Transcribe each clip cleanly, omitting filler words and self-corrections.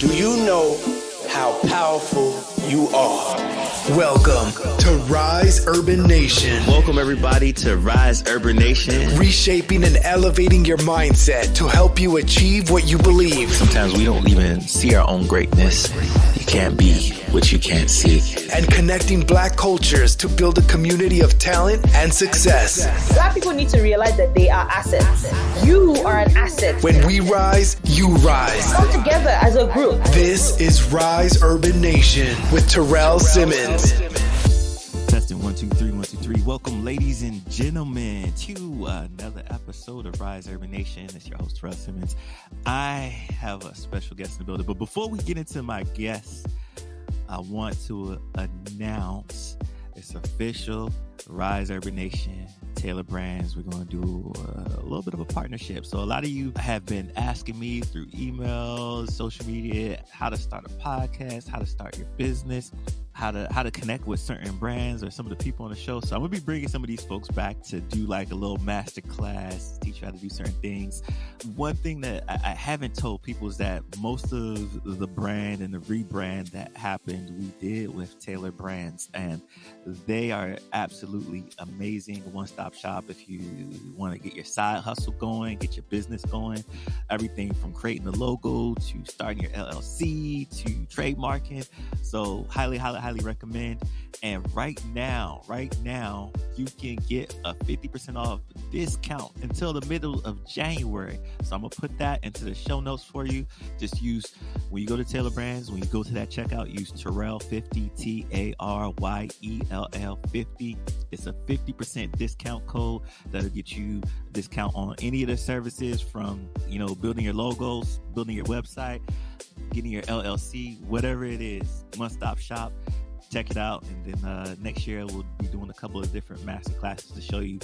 Do you know how powerful you are? Welcome to Rise Urban Nation. Welcome everybody to Rise Urban Nation. Reshaping and elevating your mindset to help you achieve what you believe. Sometimes we don't even see our own greatness. You can't be what you can't see. And connecting Black cultures to build a community of talent and success. Black people need to realize that they are assets. You are an asset. When we rise, you rise. Come together as a group. This is Rise Urban Nation with Terrell Simmons. Testing 1 2 3 1 2 3. Welcome, ladies and gentlemen, to another episode of Rise Urban Nation. It's your host, Terrell Simmons. I have a special guest in the building, but before we get into my guest, I want to announce it's official. Rise Urban Nation, Taylor Brands. We're going to do a little bit of a partnership. So a lot of you have been asking me through emails, social media, how to start a podcast, how to start your business, how to connect with certain brands or some of the people on the show. So I'm going to be bringing some of these folks back to do like a little master class, teach you how to do certain things. One thing that I haven't told people is that most of the brand and the rebrand that happened, we did with Taylor Brands, and they are absolutely amazing. One-stop shop if you want to get your side hustle going, get your business going, everything from creating the logo to starting your LLC to trademarking. So highly recommend. And right now, you can get a 50% off discount until the middle of January. So I'm going to put that into the show notes for you. Just use, when you go to Taylor Brands, when you go to that checkout, use Terrell50, TARYELL 50. It's a 50% discount code that'll get you a discount on any of the services from, building your logos, building your website, getting your LLC, whatever it is. One-stop shop. Check it out, and then next year we'll be doing a couple of different master classes to show you,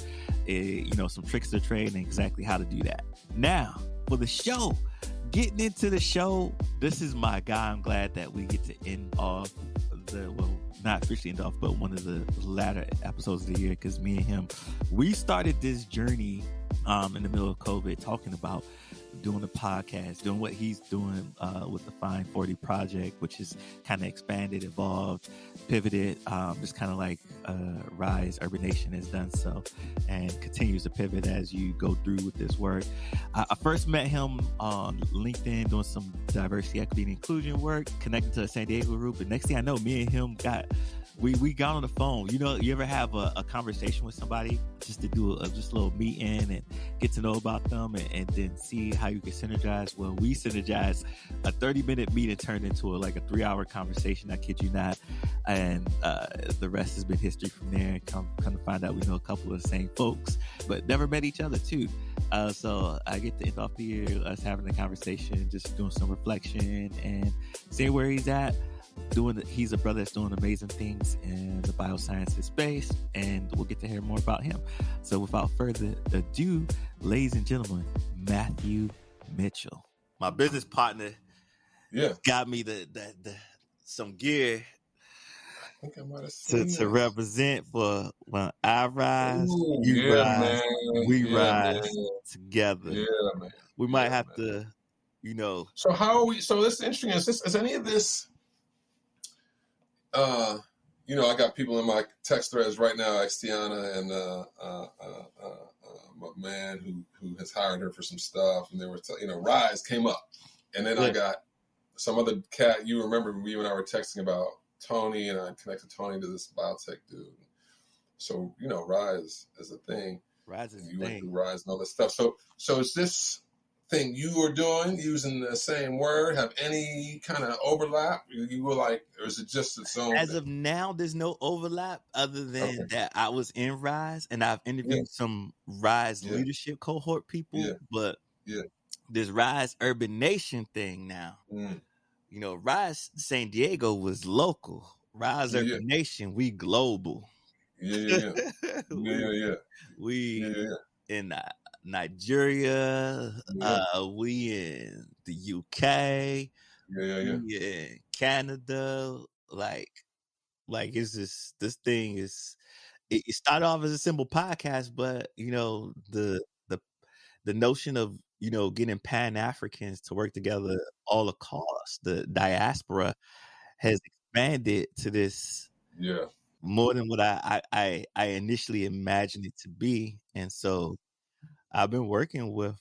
some tricks of the trade and exactly how to do that. Now, for the show, getting into the show, this is my guy. I'm glad that we get to end off not officially end off, but one of the latter episodes of the year, because me and him, we started this journey in the middle of COVID, talking about doing a podcast, doing what he's doing with the forte project, which is kind of expanded, evolved, pivoted, just kind of like Rise Urban Nation has done so, and continues to pivot as you go through with this work. I first met him on LinkedIn doing some diversity, equity, and inclusion work, connected to the San Diego group. But next thing I know, me and him we got on the phone. You ever have a conversation with somebody just to do just a little meeting and get to know about them and then see how you can synergize? Well, we synergized. A 30-minute meeting turned into a 3-hour conversation. I kid you not. And the rest has been history from there. Come to find out, we know a couple of the same folks, but never met each other too. So I get to end off the year us having a conversation, just doing some reflection and seeing where he's at. He's a brother that's doing amazing things in the biosciences space, and we'll get to hear more about him. So without further ado, ladies and gentlemen, Mathew Mitchell, my business partner, got me the some gear I think I might have seen to represent for when I rise, you rise, man. we rise man. together. Yeah, man. We might have to, So how are we? So this is interesting. Is any of this? I got people in my text threads right now, Tiana and my man who has hired her for some stuff, and they were, Rise came up, and then I got some other cat. You remember you and I were texting about Tony, and I connected Tony to this Biotech dude. So Rise is a thing. Rise is you a went thing. through Rise and all this stuff. So is this thing you are doing using the same word have any kind of overlap? You were like, or is it just its own As thing? of now, there's no overlap other than that I was in Rise and I've interviewed some Rise leadership cohort people, but this Rise Urban Nation thing now, Rise San Diego was local. Rise Urban Nation, we global. Yeah. We in Nigeria, we in the UK, we in Canada, like it's just, this thing is, it started off as a simple podcast, but the notion of getting Pan-Africans to work together all across the diaspora has expanded to this more than what I initially imagined it to be. And so I've been working with,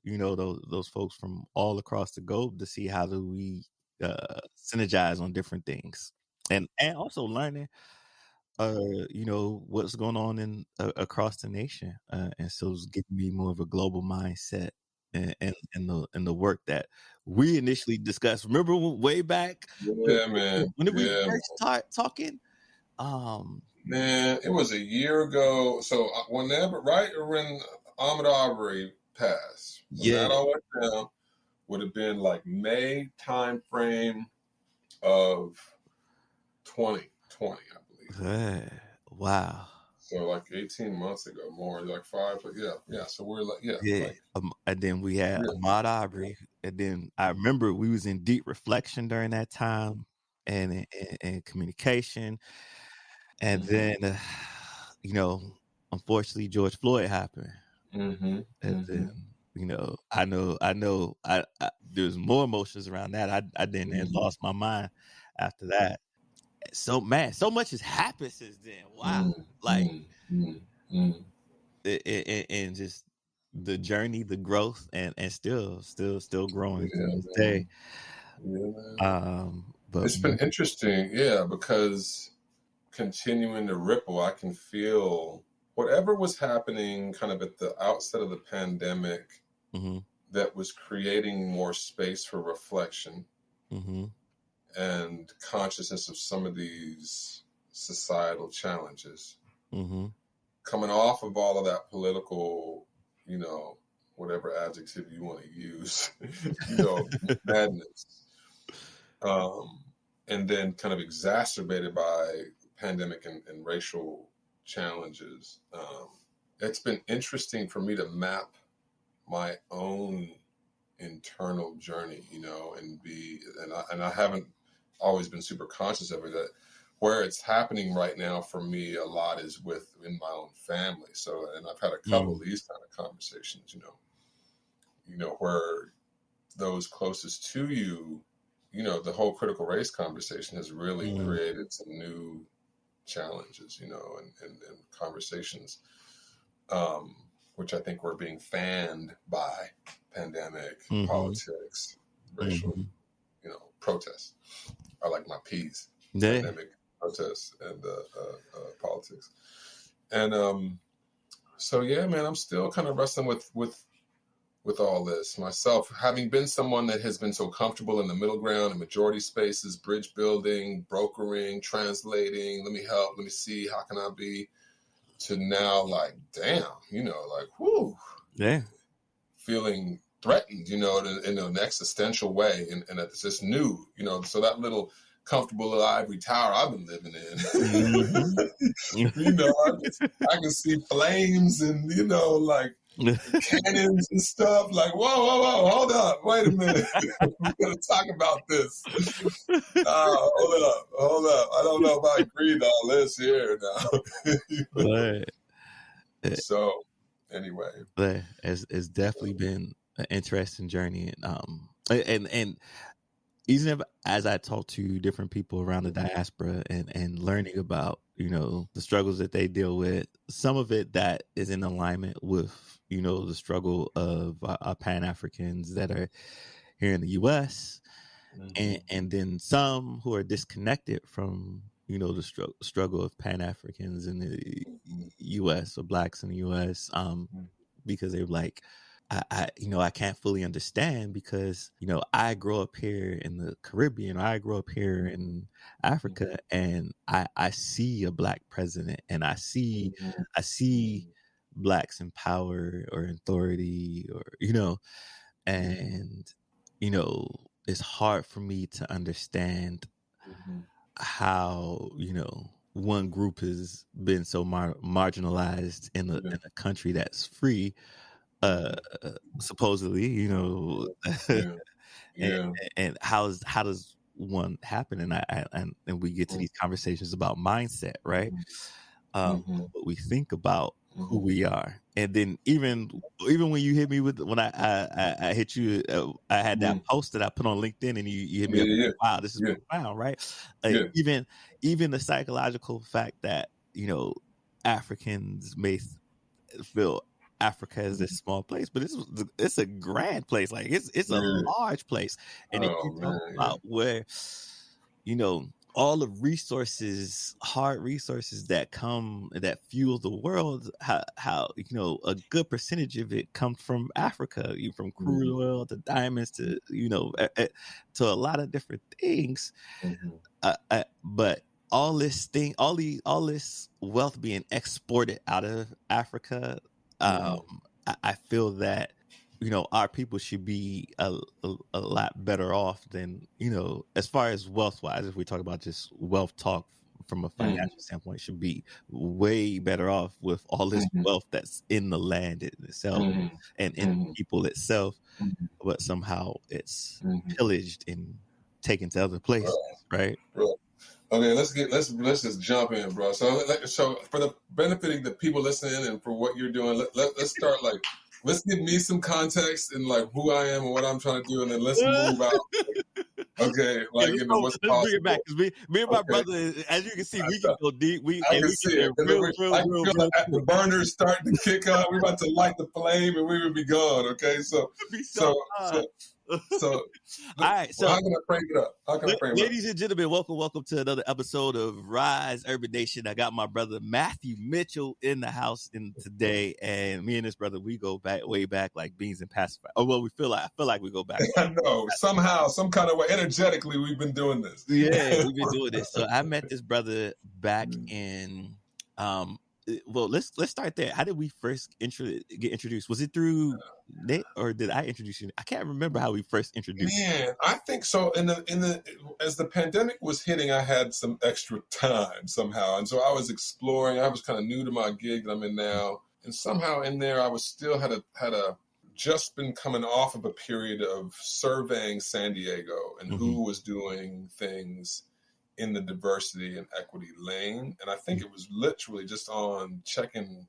those folks from all across the globe to see how do we synergize on different things, and also learning, what's going on in across the nation, and so it's giving me more of a global mindset and the work that we initially discussed. Remember way back? Yeah, man. When did we first start talking? Man, it was a year ago. So right when Ahmaud Arbery passed, when that all went down, would have been like May time frame of 2020, I believe. Wow. So like 18 months ago, more like 5, but yeah. So we're like, and then we had Ahmaud Arbery, and then I remember we was in deep reflection during that time, and communication, and then unfortunately George Floyd happened, and then I know there's more emotions around that. I then lost my mind after that. So man, so much has happened since then. Wow, and just the journey, the growth, and still growing to this day. But it's been interesting, because continuing to ripple, I can feel whatever was happening kind of at the outset of the pandemic that was creating more space for reflection and consciousness of some of these societal challenges. Coming off of all of that political, whatever adjective you want to use, madness. And then kind of exacerbated by pandemic and racial challenges. It's been interesting for me to map my own internal journey, and I haven't always been super conscious of it. That where it's happening right now for me a lot is in my own family. So, and I've had a couple of these kind of conversations, where those closest to you, the whole critical race conversation has really created some new challenges, and conversations, which I think were being fanned by pandemic, politics, racial, protests. I like my P's, pandemic, protests, and politics. And so, yeah, man, I'm still kind of wrestling with all this myself, having been someone that has been so comfortable in the middle ground and majority spaces, bridge building, brokering, translating, let me help, let me see, how can I be, to now like, damn, like, whoo, feeling threatened, in an existential way. And it's just new, so that little comfortable little ivory tower I've been living in, I can see flames and, like, cannons and stuff, like, whoa, hold up, wait a minute. We're gonna talk about this. Hold up. I don't know if I agree to all this here now. So anyway, it's definitely been an interesting journey, and even if, as I talk to different people around the diaspora and learning about the struggles that they deal with, some of it that is in alignment with the struggle of Pan-Africans that are here in the U.S. And then some who are disconnected from the struggle of Pan-Africans in the U.S. or blacks in the U.S. Because they're like, I can't fully understand because I grow up here in the Caribbean, I grow up here in Africa, and I see a black president, and I see blacks in power or authority, or and it's hard for me to understand how one group has been so marginalized in a country that's free, supposedly, and how does one happen? And we get to these conversations about mindset, right? What we think about who we are, And then even when you hit me with when I hit you, I had that post that I put on LinkedIn, and you hit me up. Yeah. Wow, this is profound, right? Yeah. Even the psychological fact that Africans may feel Africa is this small place, but it's a grand place. Like it's a large place, and if you talk about where all the resources, hard resources that fuel the world, how a good percentage of it comes from Africa, from crude oil to diamonds to to a lot of different things. But all this wealth being exported out of Africa, I feel that our people should be a lot better off than as far as wealth wise. If we talk about just wealth talk from a financial standpoint, should be way better off with all this wealth that's in the land itself and in the people itself, but somehow it's pillaged and taken to other places, right? Okay, let's just jump in, bro. So for the benefiting the people listening and for what you're doing, let's start let's give me some context and who I am and what I'm trying to do, and then let's move out. Okay, what's possible. Let's bring it back, because me and my brother, as you can see, we can go deep. I can see it. I can feel the burners starting to kick up. We're about to light the flame, and we would be gone. Okay, so all right. So how can I frame it up? Ladies and gentlemen, welcome to another episode of Rise Urban Nation. I got my brother Mathew Mitchell in the house today, and me and this brother, we go way back like beans and pacifier. Oh well, I feel like we go back. I know somehow, some kind of way, energetically, we've been doing this. Yeah, we've been doing this. So I met this brother back in well, let's start there. How did we first get introduced? Was it through Nate, or did I introduce you? I can't remember how we first introduced. Man, I think so. As the pandemic was hitting, I had some extra time somehow, and so I was exploring. I was kind of new to my gig that I'm in now, and somehow in there, I was still had a just been coming off of a period of surveying San Diego and who was doing things in the diversity and equity lane. And I think it was literally just on checking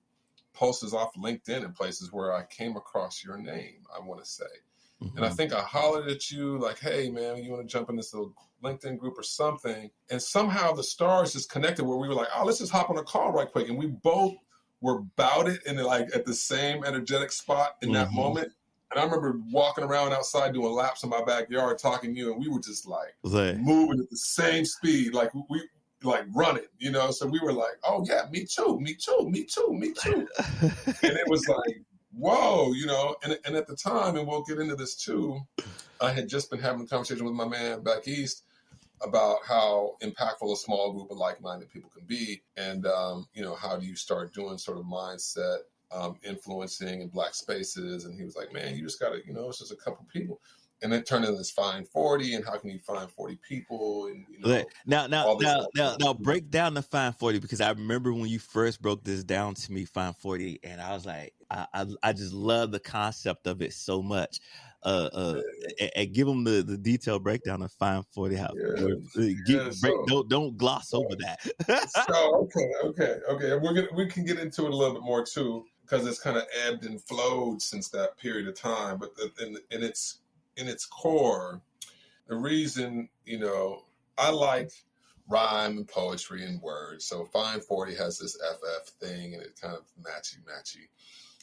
posters off LinkedIn and places where I came across your name, I want to say. And I think I hollered at you like, hey, man, you want to jump in this little LinkedIn group or something? And somehow the stars just connected where we were like, oh, let's just hop on a call right quick. And we both were about it and at the same energetic spot in that moment. And I remember walking around outside doing laps in my backyard talking to you, and we were just moving at the same speed, we running, So we were like, oh yeah, me too. And it was like, whoa, and at the time, and we'll get into this too, I had just been having a conversation with my man back east about how impactful a small group of like-minded people can be. And, how do you start doing sort of mindset influencing in Black spaces? And he was like, man, you just got to, it's just a couple people. And then turned into this find 40, and how can you find 40 people? And now break down the find 40, because I remember when you first broke this down to me, find 40, and I was like, I just love the concept of it so much. And give them the detailed breakdown of find 40. Don't gloss over that. So okay. We can get into it a little bit more too, because it's kind of ebbed and flowed since that period of time. But in its core, the reason, I like rhyme and poetry and words. So Find 40 has this FF thing, and it's kind of matchy.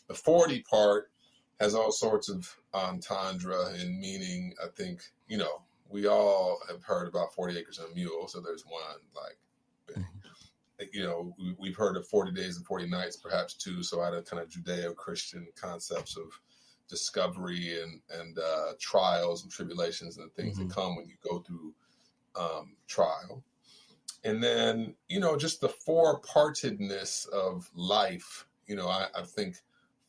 The 40 part has all sorts of entendre and meaning. I think, we all have heard about 40 acres and a mule. So there's one, we've heard of 40 days and 40 nights, perhaps too. So out of kind of Judeo-Christian concepts of discovery and trials and tribulations and the things that come when you go through trial. And then, just the four-partedness of life. I think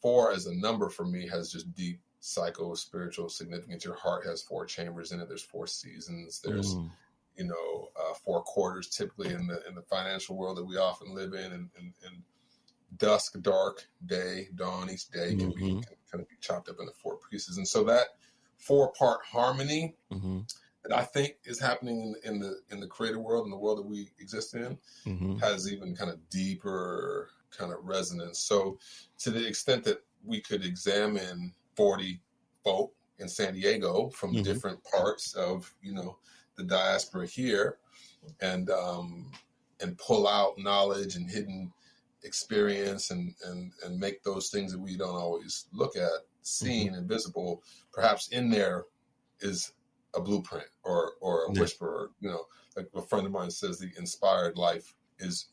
4 as a number for me has just deep psycho-spiritual significance. Your heart has 4 chambers in it. There's 4 seasons. There's 4 quarters typically in the financial world that we often live in, and dusk, dark, day, dawn. Each day can kind of be chopped up into 4 pieces, and so that 4-part harmony that I think is happening in the creative world and the world that we exist in has even kind of deeper kind of resonance. So to the extent that we could examine 40 folk in San Diego from different parts of, the diaspora here, and pull out knowledge and hidden experience and make those things that we don't always look at seen and visible. Perhaps in there is a blueprint or a whisper, like a friend of mine says, the inspired life is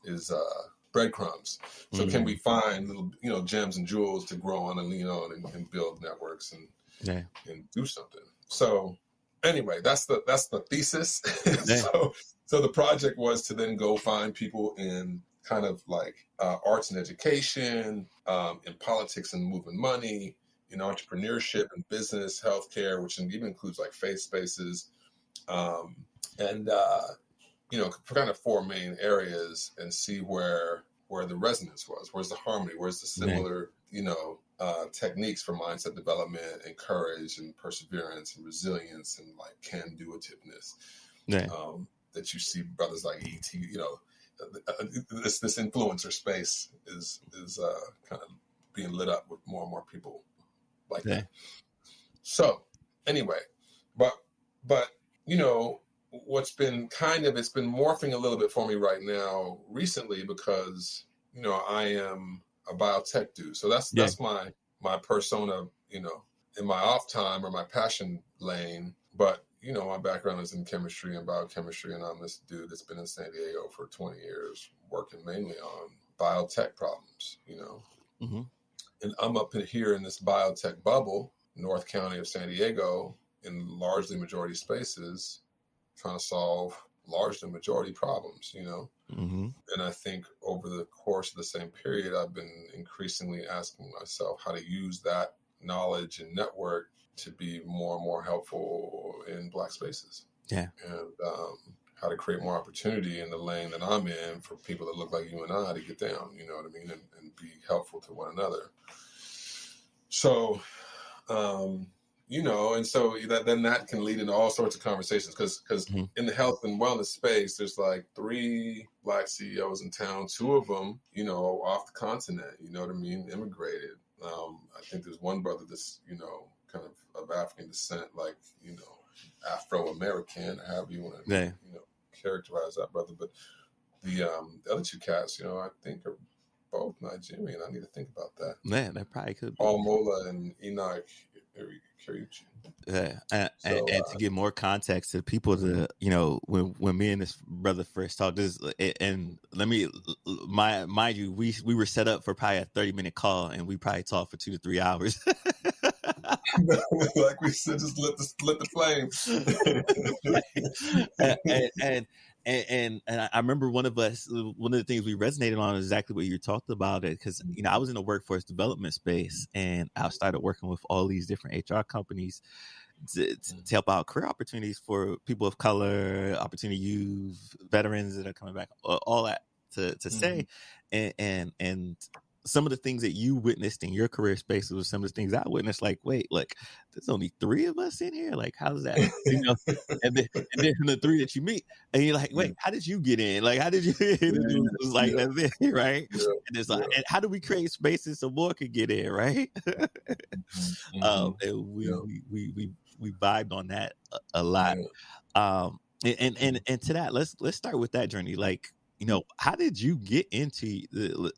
breadcrumbs. So can we find little, gems and jewels to grow on and lean on and build networks and do something. So anyway, that's the thesis. So the project was to then go find people in kind of like arts and education, in politics and moving money, in entrepreneurship and business, healthcare, which even includes like faith spaces, and kind of 4 main areas, and see where the resonance was, where's the harmony, where's the similar, techniques for mindset development and courage and perseverance and resilience and like can-do-ativeness. That you see brothers like ET, this influencer space is kind of being lit up with more and more people like that. So anyway, but what's been it's been morphing a little bit for me right now recently, because I am a biotech dude. So that's my persona, in my off time or my passion lane. But my background is in chemistry and biochemistry, and I'm this dude that's been in San Diego for 20 years, working mainly on biotech problems, And I'm up here in this biotech bubble, North County of San Diego, in largely majority spaces, trying to solve largely majority problems, And I think over the course of the same period, I've been increasingly asking myself how to use that knowledge and network to be more and more helpful in Black spaces. And how to create more opportunity in the lane that I'm in for people that look like you and I to get down, you know what I mean, and be helpful to one another. So, and so that can lead into all sorts of conversations, because in the health and wellness space, there's like 3 Black CEOs in town, 2 of them, off the continent, you know what I mean, immigrated. I think there's one brother that's, kind of African descent, like, Afro-American, however you want to, characterize that brother. But the other 2 cats, I think are both Nigerian. I need to think about that. Man, that probably could be. Paul Mola and Enoch Kariuchi. And to give more context to people, when me and this brother first talked, and let me mind you, we were set up for probably a 30-minute call, and we probably talked for 2 to 3 hours. Like we said, just lit the flame. And I remember one of the things we resonated on is exactly what you talked about it, because I was in the workforce development space, and I started working with all these different HR companies to help out career opportunities for people of color, opportunity youth, veterans that are coming back, all that to say, and some of the things that you witnessed in your career spaces were some of the things I witnessed. Like, wait, look, there's only 3 of us in here. Like, how's that? And then the 3 that you meet, and you're like, wait, how did you get in? Like, how did you? It was like that's it, right? And it's like, and how do we create spaces so more can get in, right? And we vibed on that a lot. And to that, let's start with that journey. Like, how did you get into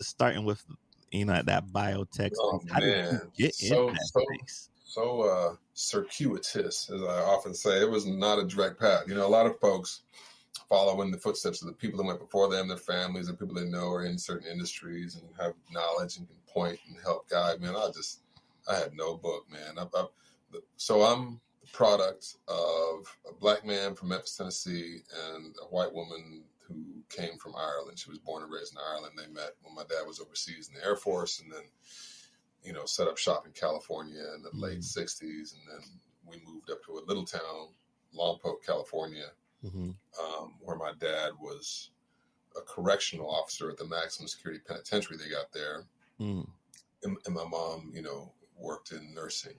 starting with that biotech? How did you get into that space? So circuitous, as I often say. It was not a direct path. A lot of folks follow in the footsteps of the people that went before them, their families, and people they know are in certain industries and have knowledge and can point and help guide. Man, I had no book, man. So I'm the product of a Black man from Memphis, Tennessee, and a white woman who came from Ireland. She was born and raised in Ireland. They met when my dad was overseas in the Air Force, and then, set up shop in California in the late 60s. And then we moved up to a little town, Lompoc, California, where my dad was a correctional officer at the maximum security penitentiary they got there. And my mom, worked in nursing.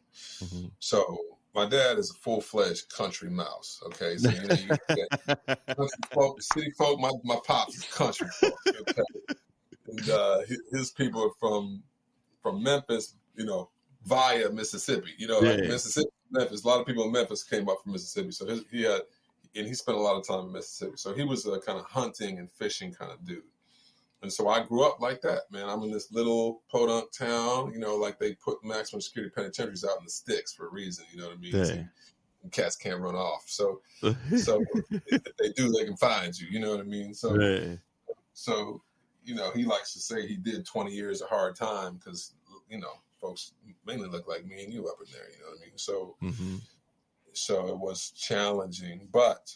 So my dad is a full-fledged country mouse. Okay, so you get country folk, city folk. My pops is country folk. Okay? And his people are from Memphis, via Mississippi. Like Mississippi, Memphis. A lot of people in Memphis came up from Mississippi, so he spent a lot of time in Mississippi. So he was a kind of hunting and fishing kind of dude. And so I grew up like that, man. I'm in this little podunk town, like they put maximum security penitentiaries out in the sticks for a reason, you know what I mean? So cats can't run off. So if they do, they can find you, you know what I mean? So he likes to say he did 20 years of hard time because, folks mainly look like me and you up in there, you know what I mean? So, so it was challenging, but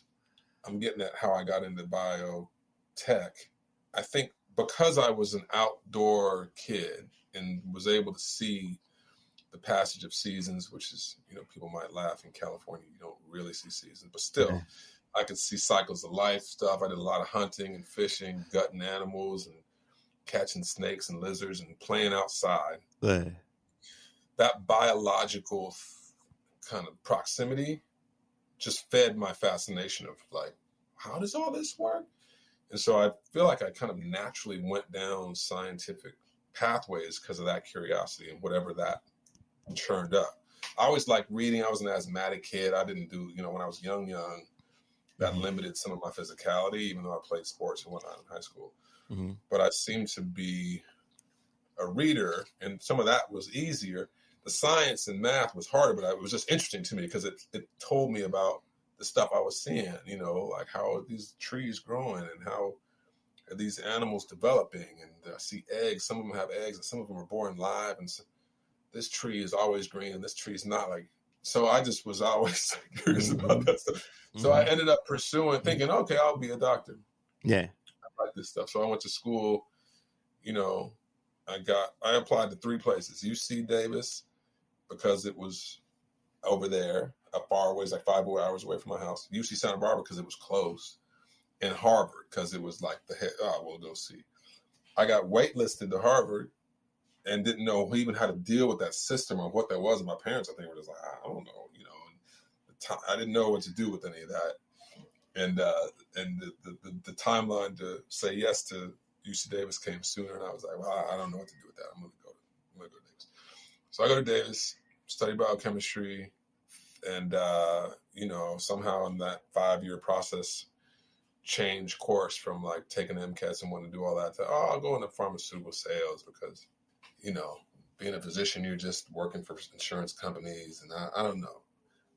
I'm getting at how I got into biotech. I think because I was an outdoor kid and was able to see the passage of seasons, which is, people might laugh in California, you don't really see seasons, but still I could see cycles of life stuff. I did a lot of hunting and fishing, gutting animals and catching snakes and lizards and playing outside. That biological kind of proximity just fed my fascination of like, how does all this work? And so I feel like I kind of naturally went down scientific pathways because of that curiosity and whatever that churned up. I always liked reading. I was an asthmatic kid. I didn't do, when I was young, that limited some of my physicality, even though I played sports and whatnot in high school. But I seemed to be a reader, and some of that was easier. The science and math was harder, but it was just interesting to me because it told me about the stuff I was seeing, like how are these trees growing and how are these animals developing? And I see eggs. Some of them have eggs and some of them are born live. And so, this tree is always green and this tree is not like, so I just was always curious about that stuff. So I ended up thinking, okay, I'll be a doctor. Yeah. I like this stuff. So I went to school, I applied to 3 places, UC Davis, because it was over there, far away, like 5 hours away from my house. UC Santa Barbara because it was close, and Harvard because it was like we'll go see. I got waitlisted to Harvard and didn't know even how to deal with that system or what that was. And my parents, I think, were just like, I don't know, I didn't know what to do with any of that. And the timeline to say yes to UC Davis came sooner, and I was like, well, I don't know what to do with that. I'm gonna go to Davis. So I go to Davis, study biochemistry, and somehow in that 5-year process, change course from like taking MCATs and wanting to do all that to I'll go into pharmaceutical sales because being a physician, you're just working for insurance companies, and I don't know.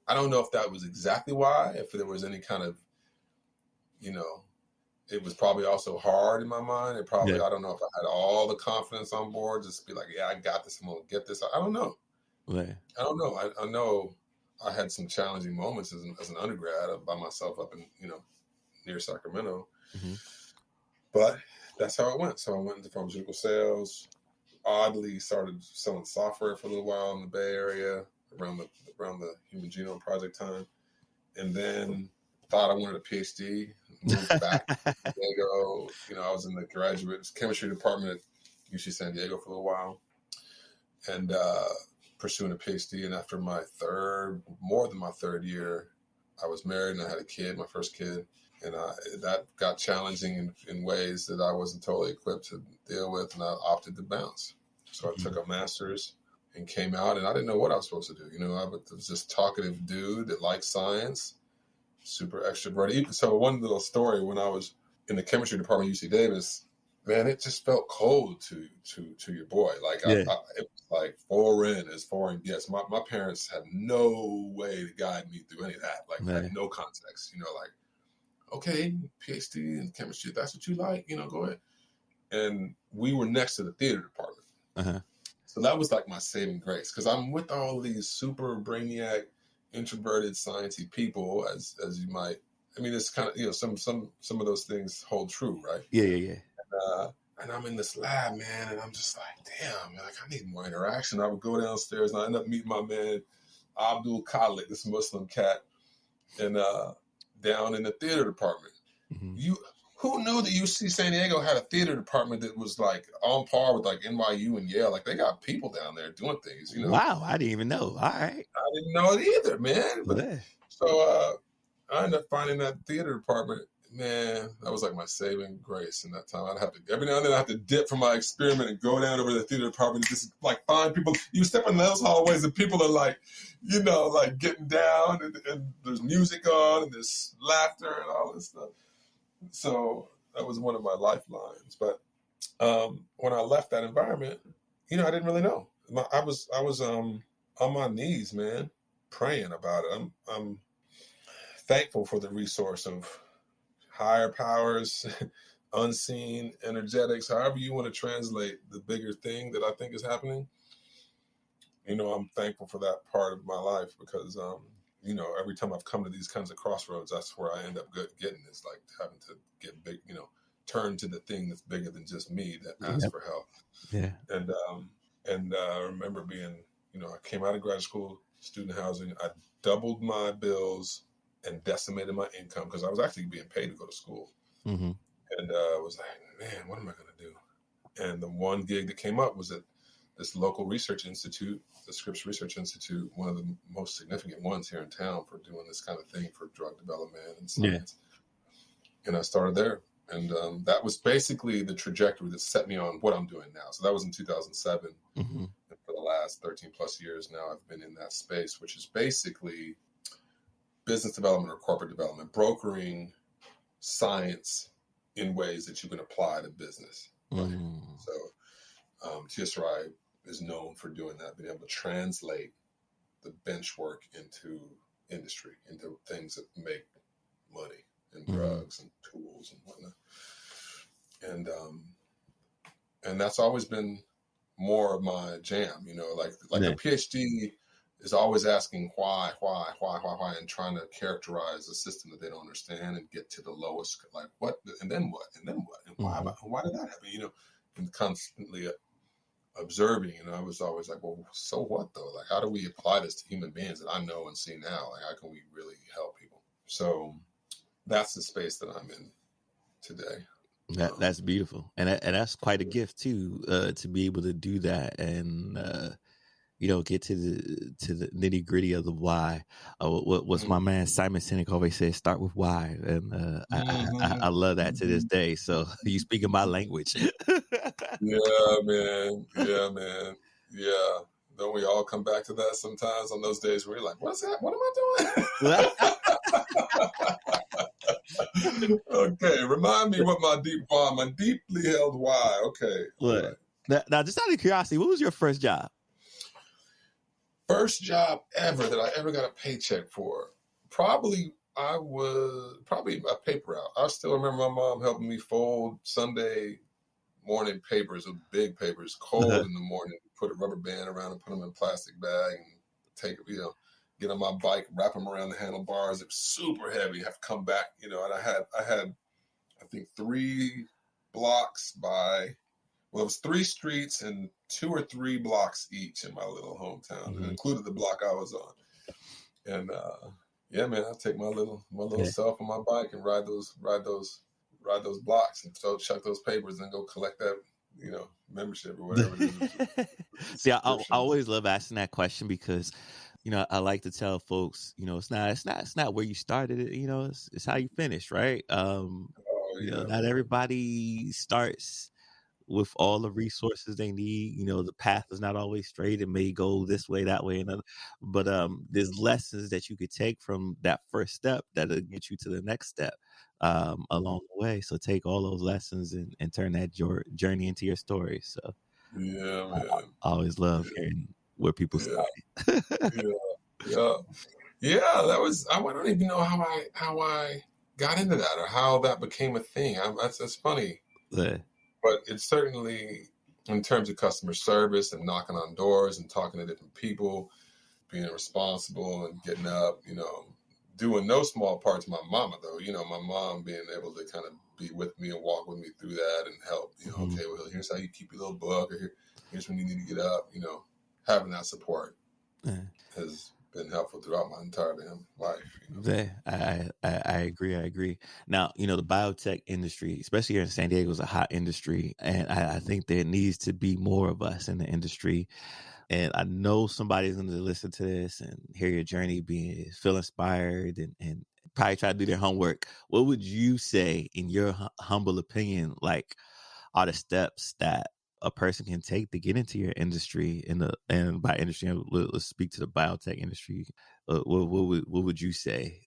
I don't know if that was exactly why. If there was any kind of it was probably also hard in my mind. I don't know if I had all the confidence on board, just be like, yeah, I got this. I'm going to get this. I don't know. Right. I don't know. I know I had some challenging moments as an undergrad by myself up in, near Sacramento. But that's how it went. So I went into pharmaceutical sales, oddly started selling software for a little while in the Bay Area around the Human Genome Project time. And then thought I wanted a PhD, moved back to San Diego. I was in the graduate chemistry department at UC San Diego for a little while and pursuing a PhD. And after more than my third year, I was married and I had a kid, my first kid. And that got challenging in ways that I wasn't totally equipped to deal with. And I opted to bounce. So I took a master's and came out, and I didn't know what I was supposed to do. I was this talkative dude that liked science, super extroverted. So one little story, when I was in the chemistry department at UC Davis, man, it just felt cold to your boy. Like it was like foreign. Yes, my parents had no way to guide me through any of that. Like I had no context. Like, okay, PhD in chemistry, if that's what you like, go ahead. And we were next to the theater department. So that was like my saving grace, because I'm with all these super brainiac, introverted, sciencey people, as you might. I mean, it's kind of some of those things hold true, right? Yeah. And I'm in this lab, man, and I'm just like, damn, man, I need more interaction. I would go downstairs, and I end up meeting my man Abdul Khalid, this Muslim cat, and down in the theater department. Who knew that UC San Diego had a theater department that was like on par with like NYU and Yale? Like they got people down there doing things, Wow, I didn't even know. All right. I didn't know it either, man. But, so I ended up finding that theater department man, that was like my saving grace in that time. I'd have to, every now and then I have to dip from my experiment and go down over to the theater department and just like find people. You step in those hallways and people are like, you know, like getting down and there's music on and there's laughter and all this stuff. So that was one of my lifelines. But when I left that environment, you know, I didn't really know. I was on my knees, man, praying about it. I'm thankful for the resource of higher powers, unseen energetics, however you want to translate the bigger thing that I think is happening. You know, I'm thankful for that part of my life because, you know, every time I've come to these kinds of crossroads, that's where I end up getting is like having to get big, you know, turn to the thing that's bigger than just me that asks for help. Yeah. And I remember being, you know, I came out of grad school, student housing. I doubled my bills and decimated my income because I was actually being paid to go to school. Mm-hmm. And I was like, man, what am I going to do? And the one gig that came up was at this local research institute, the Scripps Research Institute, one of the most significant ones here in town for doing this kind of thing for drug development and science. Yeah. And I started there. And that was basically the trajectory that set me on what I'm doing now. So that was in 2007. Mm-hmm. And for the last 13 plus years now, I've been in that space, which is basically business development or corporate development, brokering science in ways that you can apply to business. Right? So TSRI is known for doing that, being able to translate the bench work into industry, into things that make money and drugs and tools and whatnot. And that's always been more of my jam, you know, like a PhD is always asking why, and trying to characterize a system that they don't understand and get to the lowest, like what, and then what, and why did that happen, you know, and constantly observing. And I was always like, well, so what though? Like, how do we apply this to human beings that I know and see now? Like, how can we really help people? So that's the space that I'm in today. That's beautiful, and that's quite a gift too, to be able to do that and you know, get to the nitty gritty of the why. What's my man Simon Sinek always says, start with why, and I love that to this day. So you speaking my language. Yeah, man. Yeah. Don't we all come back to that sometimes on those days where you're like, what's that? What am I doing? Okay, remind me what my deeply held why. Okay. What? Right. Now, just out of curiosity, what was your first job? First job ever that I ever got a paycheck for? Probably a paper route. I still remember my mom helping me fold Sunday morning papers, big papers, cold in the morning, put a rubber band around and put them in a plastic bag and take, you know, get on my bike, wrap them around the handlebars. It was super heavy. Have to come back, you know, and I had, I think 3 blocks it was 3 streets and 2 or 3 blocks each in my little hometown. Mm-hmm. It included the block I was on. And, yeah, man, I'd take my little self on my bike and ride those blocks and so chuck those papers and go collect that, you know, membership or whatever it is. See, I always love asking that question because, you know, I like to tell folks, you know, it's not where you started it, you know, it's how you finish, right? You know, not everybody starts with all the resources they need. You know, the path is not always straight. It may go this way, that way, but there's lessons that you could take from that first step that'll get you to the next step along the way. So take all those lessons and turn that journey into your story. So yeah, man. I always love hearing where people start. Yeah. That was, I don't even know how I got into that or how that became a thing. That's funny. Yeah. But it's certainly in terms of customer service and knocking on doors and talking to different people, being responsible and getting up, you know, doing no small part to my mama, though. You know, my mom being able to kind of be with me and walk with me through that and help, you know, okay, well, here's how you keep your little book, or here's when you need to get up, you know, having that support has been helpful throughout my entire damn life. You know? I agree. Now, you know, the biotech industry, especially here in San Diego, is a hot industry. And I think there needs to be more of us in the industry. And I know somebody's going to listen to this and hear your journey, feel inspired and probably try to do their homework. What would you say, in your humble opinion, like are the steps that a person can take to get into your industry? And by industry, let's speak to the biotech industry. What would you say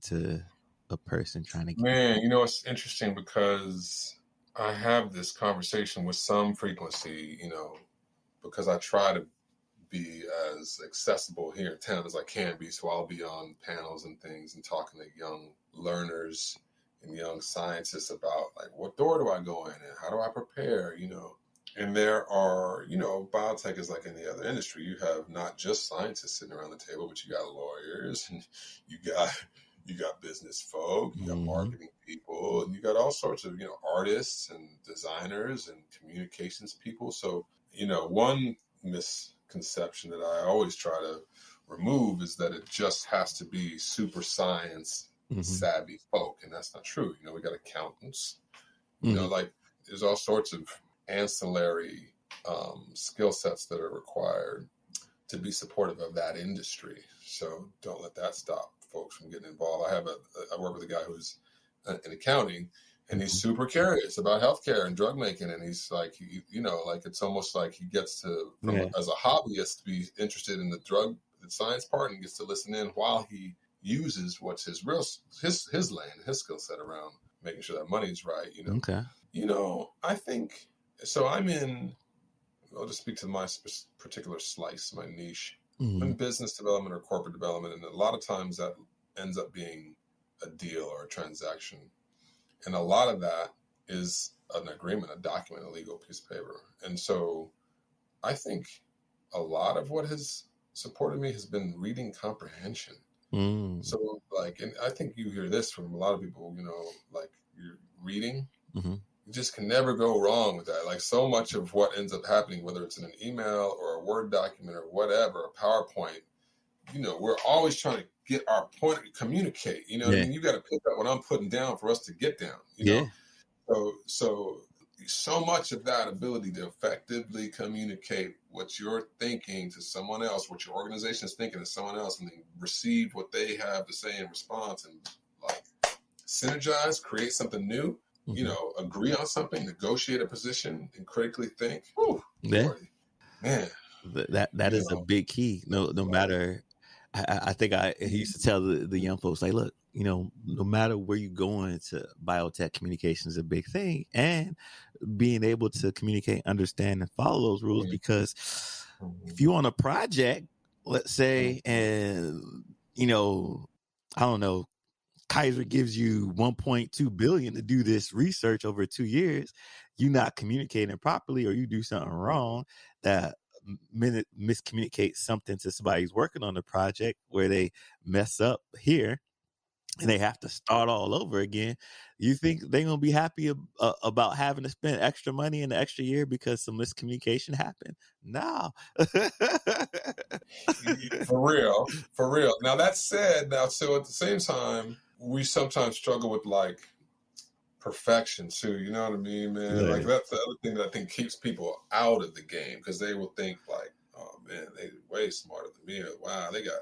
to a person trying to get? Man, it's interesting because I have this conversation with some frequency, because I try to be as accessible here in town as I can be. So I'll be on panels and things and talking to young learners and young scientists about like, what door do I go in and how do I prepare, And there are, biotech is like any other industry. You have not just scientists sitting around the table, but you got lawyers and you got business folk, you got marketing people, and you got all sorts of, artists and designers and communications people. So, one misconception that I always try to remove is that it just has to be super science savvy folk. And that's not true. We got accountants, like there's all sorts of ancillary skill sets that are required to be supportive of that industry. So don't let that stop folks from getting involved. I work with a guy who's in accounting, and he's super curious about healthcare and drug making. And he's like, like it's almost like he gets to, as a hobbyist, be interested in the science part and gets to listen in while he uses what's his lane, his skill set around making sure that money's right. Okay. I think so. I'll just speak to my particular slice, my niche. In business development or corporate development, and a lot of times that ends up being a deal or a transaction. And a lot of that is an agreement, a document, a legal piece of paper. And so I think a lot of what has supported me has been reading comprehension. So and I think you hear this from a lot of people, like you're reading, you just can never go wrong with that. Like so much of what ends up happening, whether it's in an email or a Word document or whatever, a PowerPoint, we're always trying to get our point, communicate, what I mean? You got to pick up what I'm putting down for us to get down, know? So much of that ability to effectively communicate what you're thinking to someone else, what your organization is thinking to someone else, and then receive what they have to say in response and like synergize, create something new. Agree on something, negotiate a position, and critically think. Whew, Lordy, man, that is a big key. No matter. I think I used to tell the young folks, like, look, no matter where you go into biotech, communication is a big thing, and being able to communicate, understand, and follow those rules. Because if you're on a project, let's say, and I don't know, Kaiser gives you $1.2 billion to do this research over 2 years, you're not communicating properly, or you do something wrong that miscommunicate something to somebody who's working on the project, where they mess up here and they have to start all over again. You think they're going to be happy about having to spend extra money in the extra year because some miscommunication happened? No. For real. Now that said, so at the same time, we sometimes struggle with like perfection too. You know what I mean, man? Yeah. Like that's the other thing that I think keeps people out of the game, because they will think like, oh man, they way smarter than me. Or, wow, they got,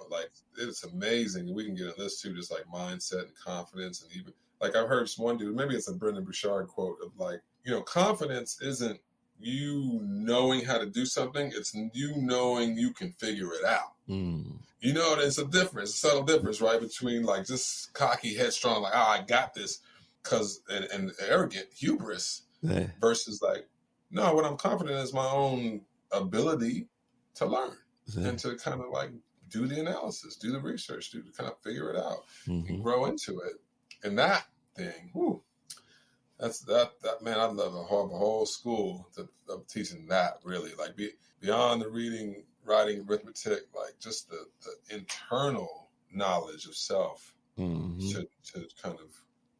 like it's amazing. We can get into this too, just like mindset and confidence, and even like I've heard one dude, maybe it's a Brendan Bouchard quote of like, confidence isn't you knowing how to do something, it's you knowing you can figure it out. There's a difference, a subtle difference, right, between like just cocky, headstrong, like, I got this, and arrogant hubris, versus like, no, what I'm confident is my own ability to learn and to kind of like do the analysis, do the research, to kind of figure it out and grow into it. And that thing, that's that man, I'd love a whole school of teaching that, really, like beyond the reading, writing, arithmetic, like just the internal knowledge of self to kind of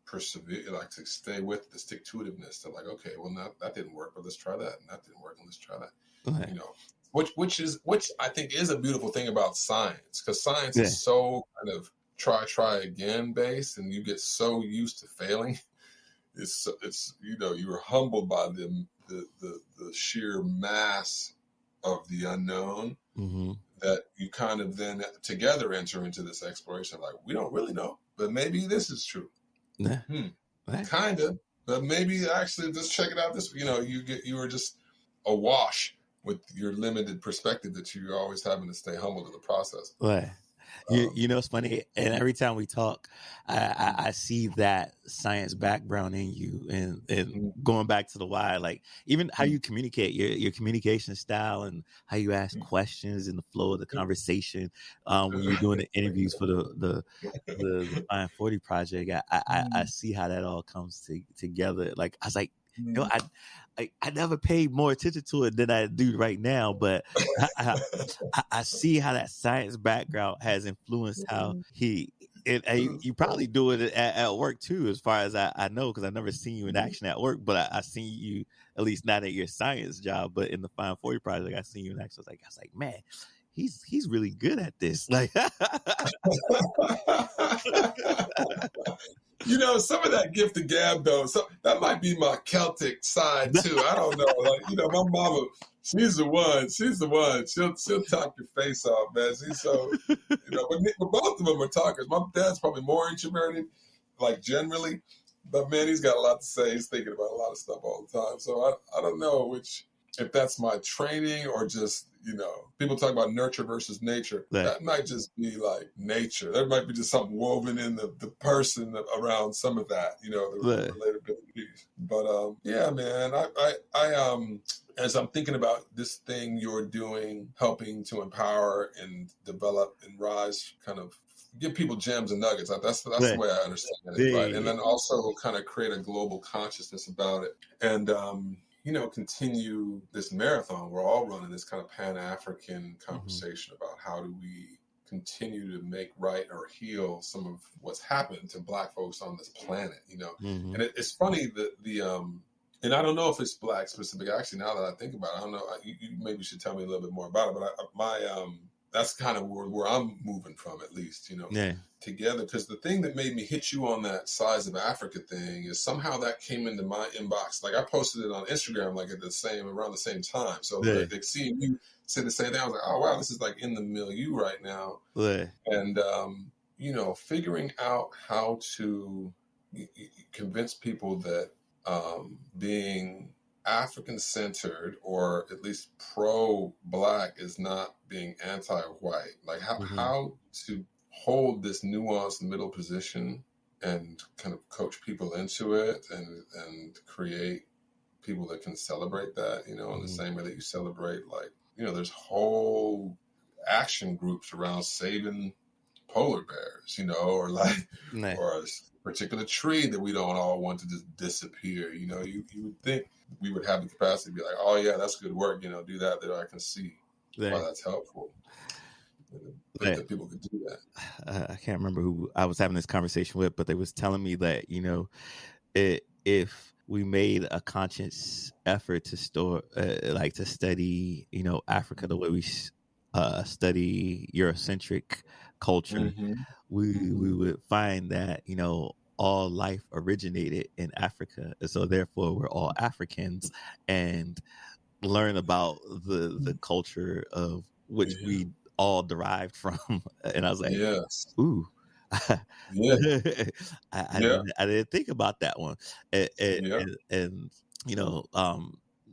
persevere, like to stay with the stick-to-itiveness, to like, okay, well, that didn't work, but let's try that, and that didn't work, and let's try that. Which I think is a beautiful thing about science, because science is so kind of try again based, and you get so used to failing. It's you're humbled by the sheer mass of the unknown, that you kind of then together enter into this exploration. Like, we don't really know, but maybe this is true. Nah. Kind of, but maybe actually just check it out. This, you were just awash with your limited perspective that you're always having to stay humble to the process. Right. You know, it's funny, and every time we talk, I see that science background in you, and going back to the why, like even how you communicate, your communication style, and how you ask questions in the flow of the conversation. When you're doing the interviews for the Fine 40 project, I see how that all comes together. Like I was like, you know, I never paid more attention to it than I do right now, but I see how that science background has influenced how you probably do it at work too, as far as I know, because I've never seen you in action at work, but I seen you, at least not at your science job, but in the Fine 40 project, I seen you in action. I was like, man, he's really good at this. Like, you know, some of that gift of gab though, so that might be my Celtic side too. I don't know. Like, you know, my mama, she's the one. She'll talk your face off, man. She's so, you know, but both of them are talkers. My dad's probably more introverted, like generally, but man, he's got a lot to say. He's thinking about a lot of stuff all the time. So I don't know if that's my training or just, you know, people talk about nurture versus nature. Right. That might just be like nature. There might be just something woven in the person around some of that, you know, the relatability. But yeah, man, I as I'm thinking about this thing you're doing, helping to empower and develop and rise, kind of give people gems and nuggets. That's the way I understand it, right? And then also kind of create a global consciousness about it. And you know, continue this marathon. We're all running this kind of Pan-African conversation about how do we continue to make right or heal some of what's happened to Black folks on this planet, you know. And it's funny that and I don't know if it's Black specific. Actually, now that I think about it, I don't know. You maybe should tell me a little bit more about it. But that's kind of where I'm moving from, at least, you know. Yeah. Together, because the thing that made me hit you on that size of Africa thing is somehow that came into my inbox. Like I posted it on Instagram, like around the same time. So like seeing you say the same thing, I was like, oh wow, this is like in the milieu right now. Yeah. And you know, figuring out how to convince people that being African-centered or at least pro-Black is not being anti-white. Like how to hold this nuanced middle position and kind of coach people into it and create people that can celebrate that, you know, in the same way that you celebrate, like, you know, there's whole action groups around saving polar bears, you know, or like, or a particular tree that we don't all want to just disappear. You know, you would think we would have the capacity to be like, oh yeah, that's good work, you know, do that I can see why that's helpful. That people could do that. I can't remember who I was having this conversation with, but they was telling me that, you know, if we made a conscious effort to to study, you know, Africa the way we study Eurocentric culture, we would find that, you know, all life originated in Africa, and so therefore we're all Africans, and learn about the culture of which we all derived from. And I was like, ooh. I didn't think about that one. And you know,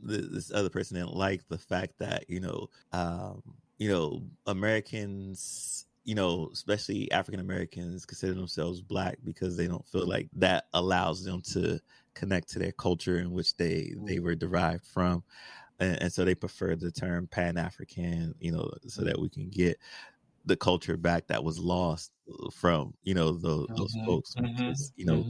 this other person didn't like the fact that, you know, Americans, you know, especially African Americans, consider themselves Black because they don't feel like that allows them to connect to their culture in which they were derived from. And so they prefer the term Pan-African, you know, so that we can get the culture back that was lost from, you know, those folks. Because, you know,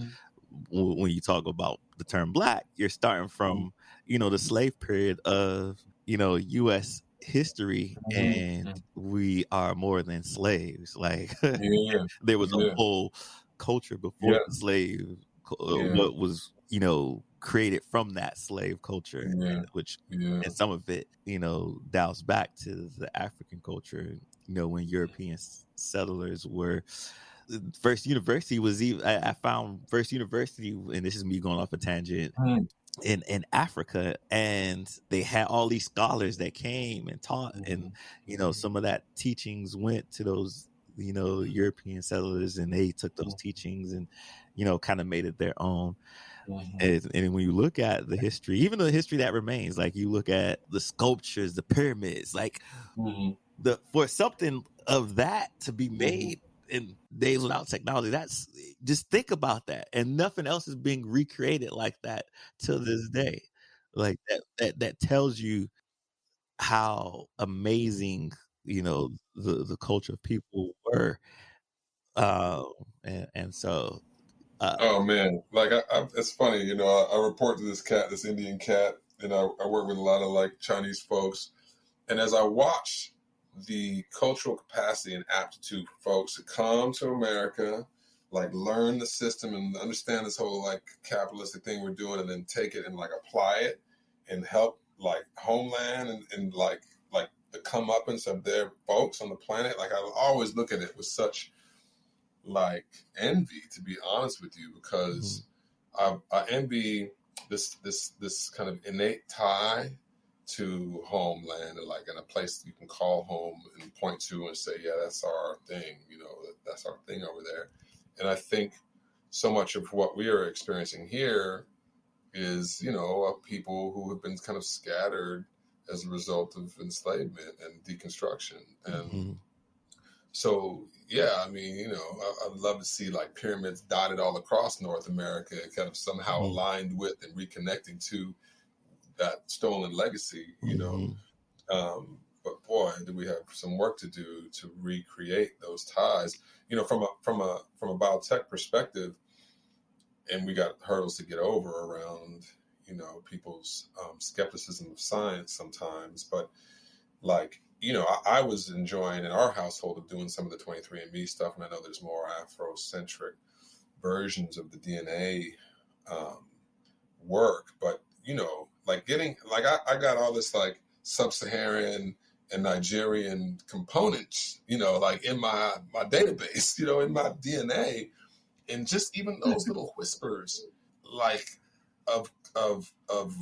when you talk about the term Black, you're starting from, you know, the slave period of, you know, U.S. history, and we are more than slaves. Like there was a whole culture before the slave, what was, you know, created from that slave culture, which and some of it, you know, dials back to the African culture. You know, when European settlers were, first university was even, I found first university, and this is me going off a tangent, in Africa, and they had all these scholars that came and taught, and you know, some of that teachings went to European settlers, and they took those teachings and, kind of made it their own. And when you look at the history, even the history that remains, like you look at the sculptures, the pyramids, like for something of that to be made in days without technology, that's just think about that. And nothing else is being recreated like that to this day. Like that tells you how amazing, the culture of people were. And so, oh man, like it's funny, I report to this Indian cat, and I work with a lot of like Chinese folks, and as I watch the cultural capacity and aptitude for folks to come to America, like learn the system and understand this whole like capitalistic thing we're doing, and then take it and like apply it and help like homeland and like the comeuppance of their folks on the planet. Like I always look at it with such like envy, to be honest with you, because I envy this kind of innate tie to homeland, and like in a place you can call home and point to and say, yeah, that's our thing, that's our thing over there. And I think so much of what we are experiencing here is, of people who have been kind of scattered as a result of enslavement and deconstruction. And so, yeah, I mean, I'd love to see like pyramids dotted all across North America, kind of somehow aligned with and reconnecting to that stolen legacy, but boy, do we have some work to do to recreate those ties, from a biotech perspective. And we got hurdles to get over around, people's skepticism of science sometimes. But like, I was enjoying in our household of doing some of the 23andMe stuff. And I know there's more Afrocentric versions of the DNA work. But, like getting, like I got all this like sub-Saharan and Nigerian components, like in my database, in my DNA. And just even those little whispers, like of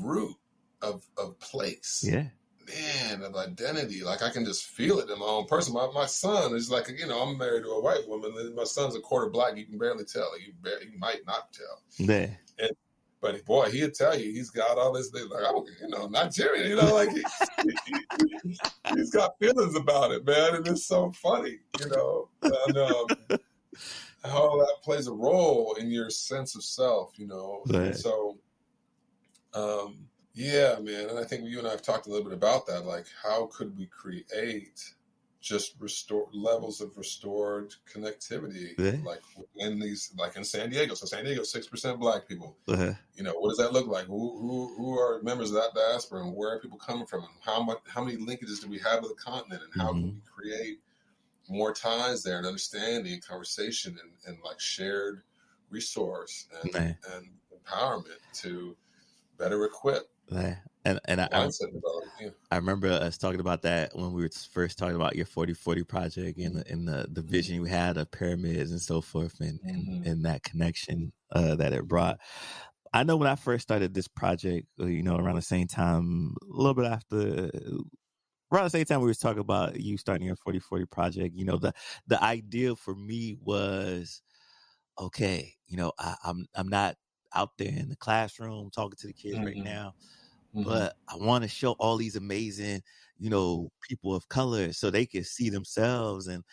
root, of place, man, of identity. Like I can just feel it in my own person. My son is like, I'm married to a white woman. And my son's a quarter black. You can barely tell. You might not tell. Yeah. But boy, he'll tell you he's got all this. Like Nigerian. Like he's got feelings about it, man, and it's so funny, And, how that plays a role in your sense of self, Right. And so, yeah, man. And I think you and I have talked a little bit about that. Like, how could we create just levels of restored connectivity, like within these, like in San Diego. So San Diego, 6% Black people. What does that look like? Who are members of that diaspora, and where are people coming from, and how many linkages do we have with the continent, and how can we create more ties there, and understanding, conversation, and like shared resource and empowerment to better equip. And I remember us talking about that when we were first talking about your 40/40 project and the vision you had of pyramids and so forth, and that connection that it brought. I know when I first started this project, around the same time, a little bit after, around the same time we were talking about you starting your 40/40 project, the idea for me was, okay, I'm not out there in the classroom talking to the kids right now, but I want to show all these amazing, people of color so they can see themselves and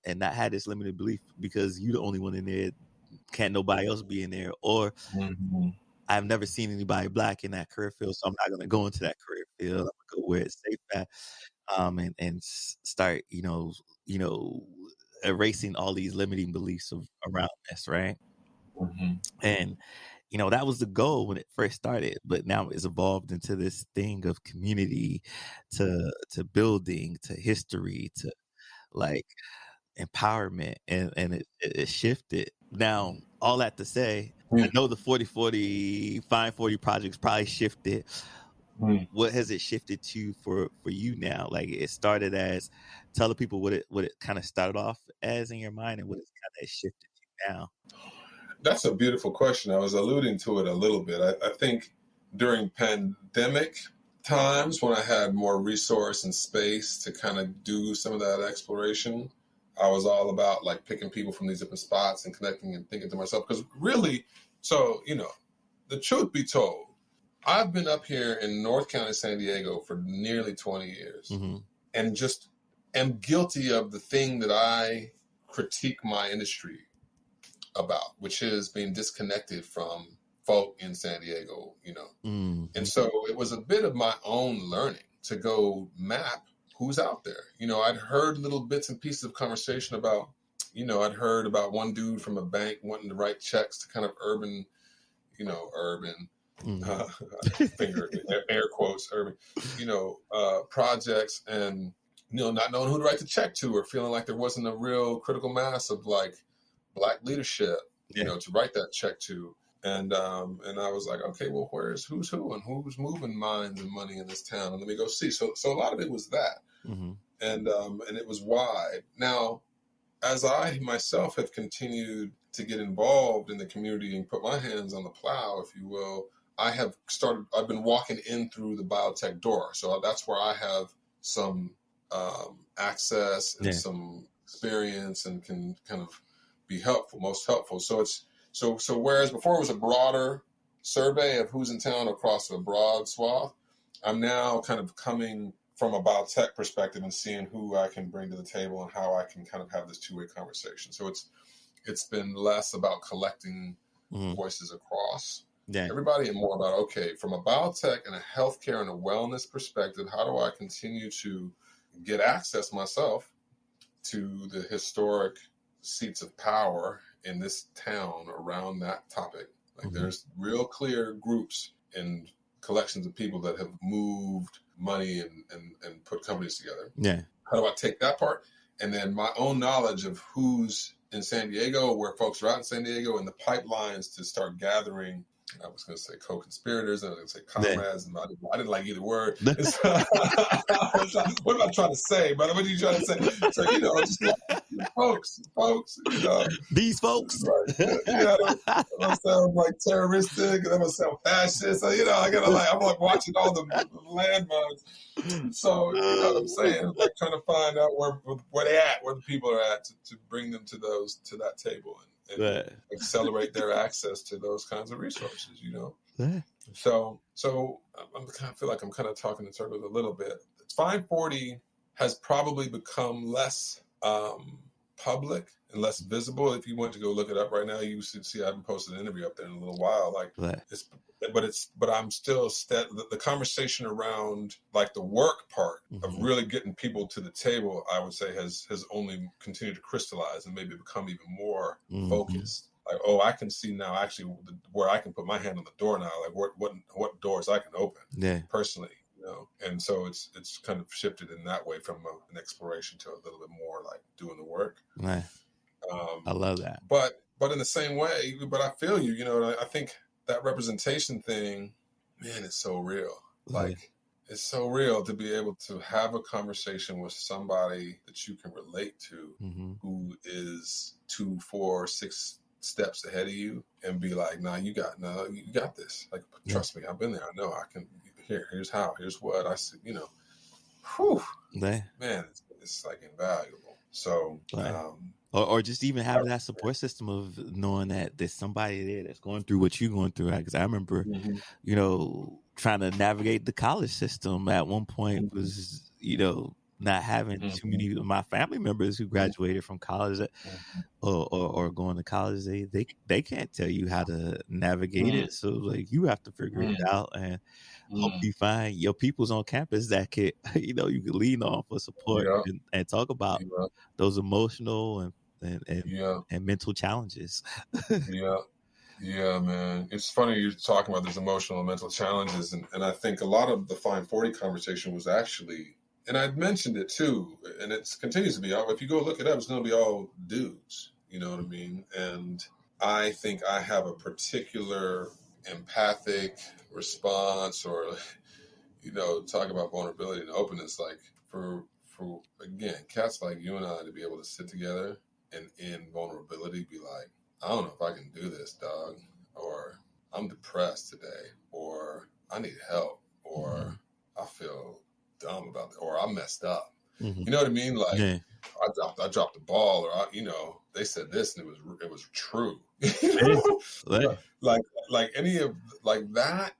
not have this limited belief because you're the only one in there. Can't nobody else be in there? Or I've never seen anybody Black in that career field, so I'm not going to go into that career field. I'm going to go where it's safe at, and start, erasing all these limiting beliefs around this, right? And that was the goal when it first started, but now it's evolved into this thing of community, to building, to history, to like empowerment, and it shifted. Now, all that to say, I know the 40/40 Fine 40 project's probably shifted. What has it shifted to for you now? Like, it started as, tell the people what it kind of started off as in your mind, and what it's kind of shifted to now. That's a beautiful question. I was alluding to it a little bit. I think during pandemic times, when I had more resource and space to kind of do some of that exploration, I was all about like picking people from these different spots and connecting and thinking to myself, because really, so, the truth be told, I've been up here in North County, San Diego for nearly 20 years and just am guilty of the thing that I critique my industry about, which is being disconnected from folk in San Diego, And so it was a bit of my own learning to go map who's out there. I'd heard little bits and pieces of conversation about, I'd heard about one dude from a bank wanting to write checks to kind of urban finger air quotes, urban, projects, and not knowing who to write the check to, or feeling like there wasn't a real critical mass of like Black leadership, to write that check to. And I was like, okay, well, who's who and who's moving minds and money in this town? And let me go see. So a lot of it was that, and it was wide. Now, as I myself have continued to get involved in the community and put my hands on the plow, if you will, I've been walking in through the biotech door. So that's where I have some access and some experience and can kind of be most helpful. So whereas before it was a broader survey of who's in town across a broad swath, I'm now kind of coming from a biotech perspective and seeing who I can bring to the table and how I can kind of have this two-way conversation. So it's been less about collecting voices across everybody and more about, okay, from a biotech and a healthcare and a wellness perspective, how do I continue to get access myself to the historic seats of power in this town around that topic? Like there's real clear groups and collections of people that have moved money and put companies together. Yeah. How do I take that part? And then my own knowledge of who's in San Diego, where folks are out in San Diego, and the pipelines to start gathering, I was going to say co-conspirators, and I was going to say comrades, and I didn't like either word. What am I trying to say, brother? What are you trying to say? So, just like, folks, these folks. Right. That must sound like terroristic, that must sound fascist. So, I'm like watching all the landmines. So, you know what I'm saying? Like trying to find out where they at, where the people are at, to bring them to that table and accelerate their access to those kinds of resources, So I feel like I'm kind of talking in circles a little bit. 540 has probably become less public and less visible. If you went to go look it up right now, you should see I haven't posted an interview up there in a little while. But I'm still the conversation around like the work part of really getting people to the table, I would say has only continued to crystallize and maybe become even more focused. Like, I can see now actually where I can put my hand on the door now, like what doors I can open personally, and so it's kind of shifted in that way from an exploration to a little bit more like doing the work. Right. I love that. But in the same way, but I feel you, I think that representation thing, man, it's so real. Like, it's so real to be able to have a conversation with somebody that you can relate to, who is 2, 4, 6 steps ahead of you, and be like, you got this. Like, trust me, I've been there. I know I can. Here's how. Here's what I see. Whew, man, it's like invaluable. So. Or just even having that support system of knowing that there's somebody there that's going through what you're going through. Because I remember, trying to navigate the college system at one point was, not having too many of my family members who graduated from college or going to college. They can't tell you how to navigate it. So like you have to figure it out and hope you find your peoples on campus that could, you could lean on for support and talk about those emotional and mental challenges. Yeah, man. It's funny you're talking about these emotional and mental challenges. And I think a lot of the Fine 40 conversation was actually, and I'd mentioned it too, and it continues to be, if you go look it up, it's going to be all dudes. You know what I mean? And I think I have a particular empathic response, or, talk about vulnerability and openness, like for again, cats like you and I to be able to sit together and in vulnerability be like, I don't know if I can do this, dog, or I'm depressed today, or I need help, or I feel dumb about it, or I messed up. Mhm. You know what I mean? Like Yeah. I dropped the ball, or they said this and it was true. Yeah. Like, like any of like that.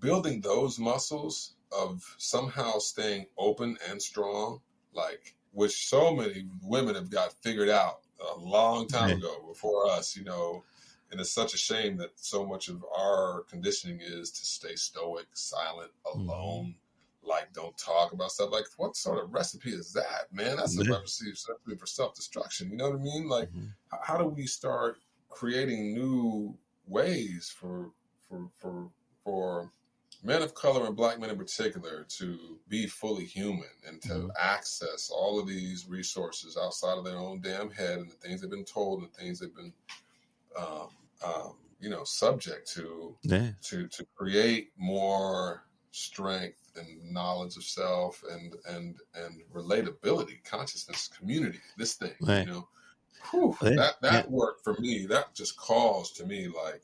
Building those muscles of somehow staying open and strong, like which so many women have got figured out a long time ago before us, and it's such a shame that so much of our conditioning is to stay stoic, silent, alone, like don't talk about stuff. Like what sort of recipe is that, man? That's a recipe for self-destruction. You know what I mean? Like how do we start creating new ways for men of color and Black men in particular to be fully human and to access all of these resources outside of their own damn head and the things they've been told and the things they've been, subject to create more strength and knowledge of self and relatability, consciousness, community, this thing, that work for me, that just calls to me like,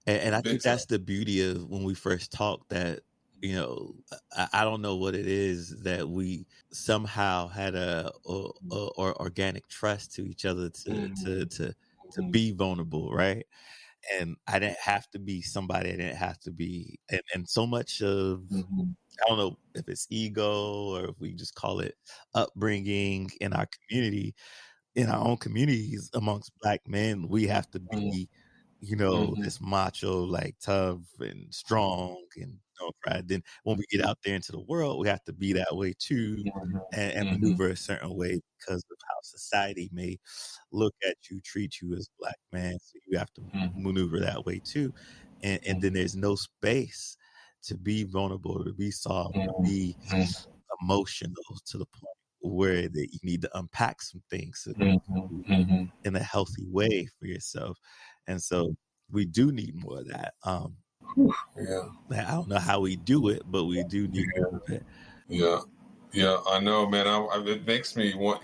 and I think that's the beauty of when we first talked, that I don't know what it is that we somehow had a organic trust to each other to be vulnerable, right? And I didn't have to be somebody I didn't have to be, and so much of I don't know if it's ego or if we just call it upbringing in our community, in our own communities amongst Black men, we have to be this macho, like tough and strong and don't cry. Then when we get out there into the world, we have to be that way too, and maneuver a certain way because of how society may look at you, treat you as Black man. So you have to maneuver that way too. And then there's no space to be vulnerable, to be soft, to be emotional to the point where that you need to unpack some things in a healthy way for yourself. And so we do need more of that. I don't know how we do it, but we do need more of it. Yeah, I know, man. It makes me want,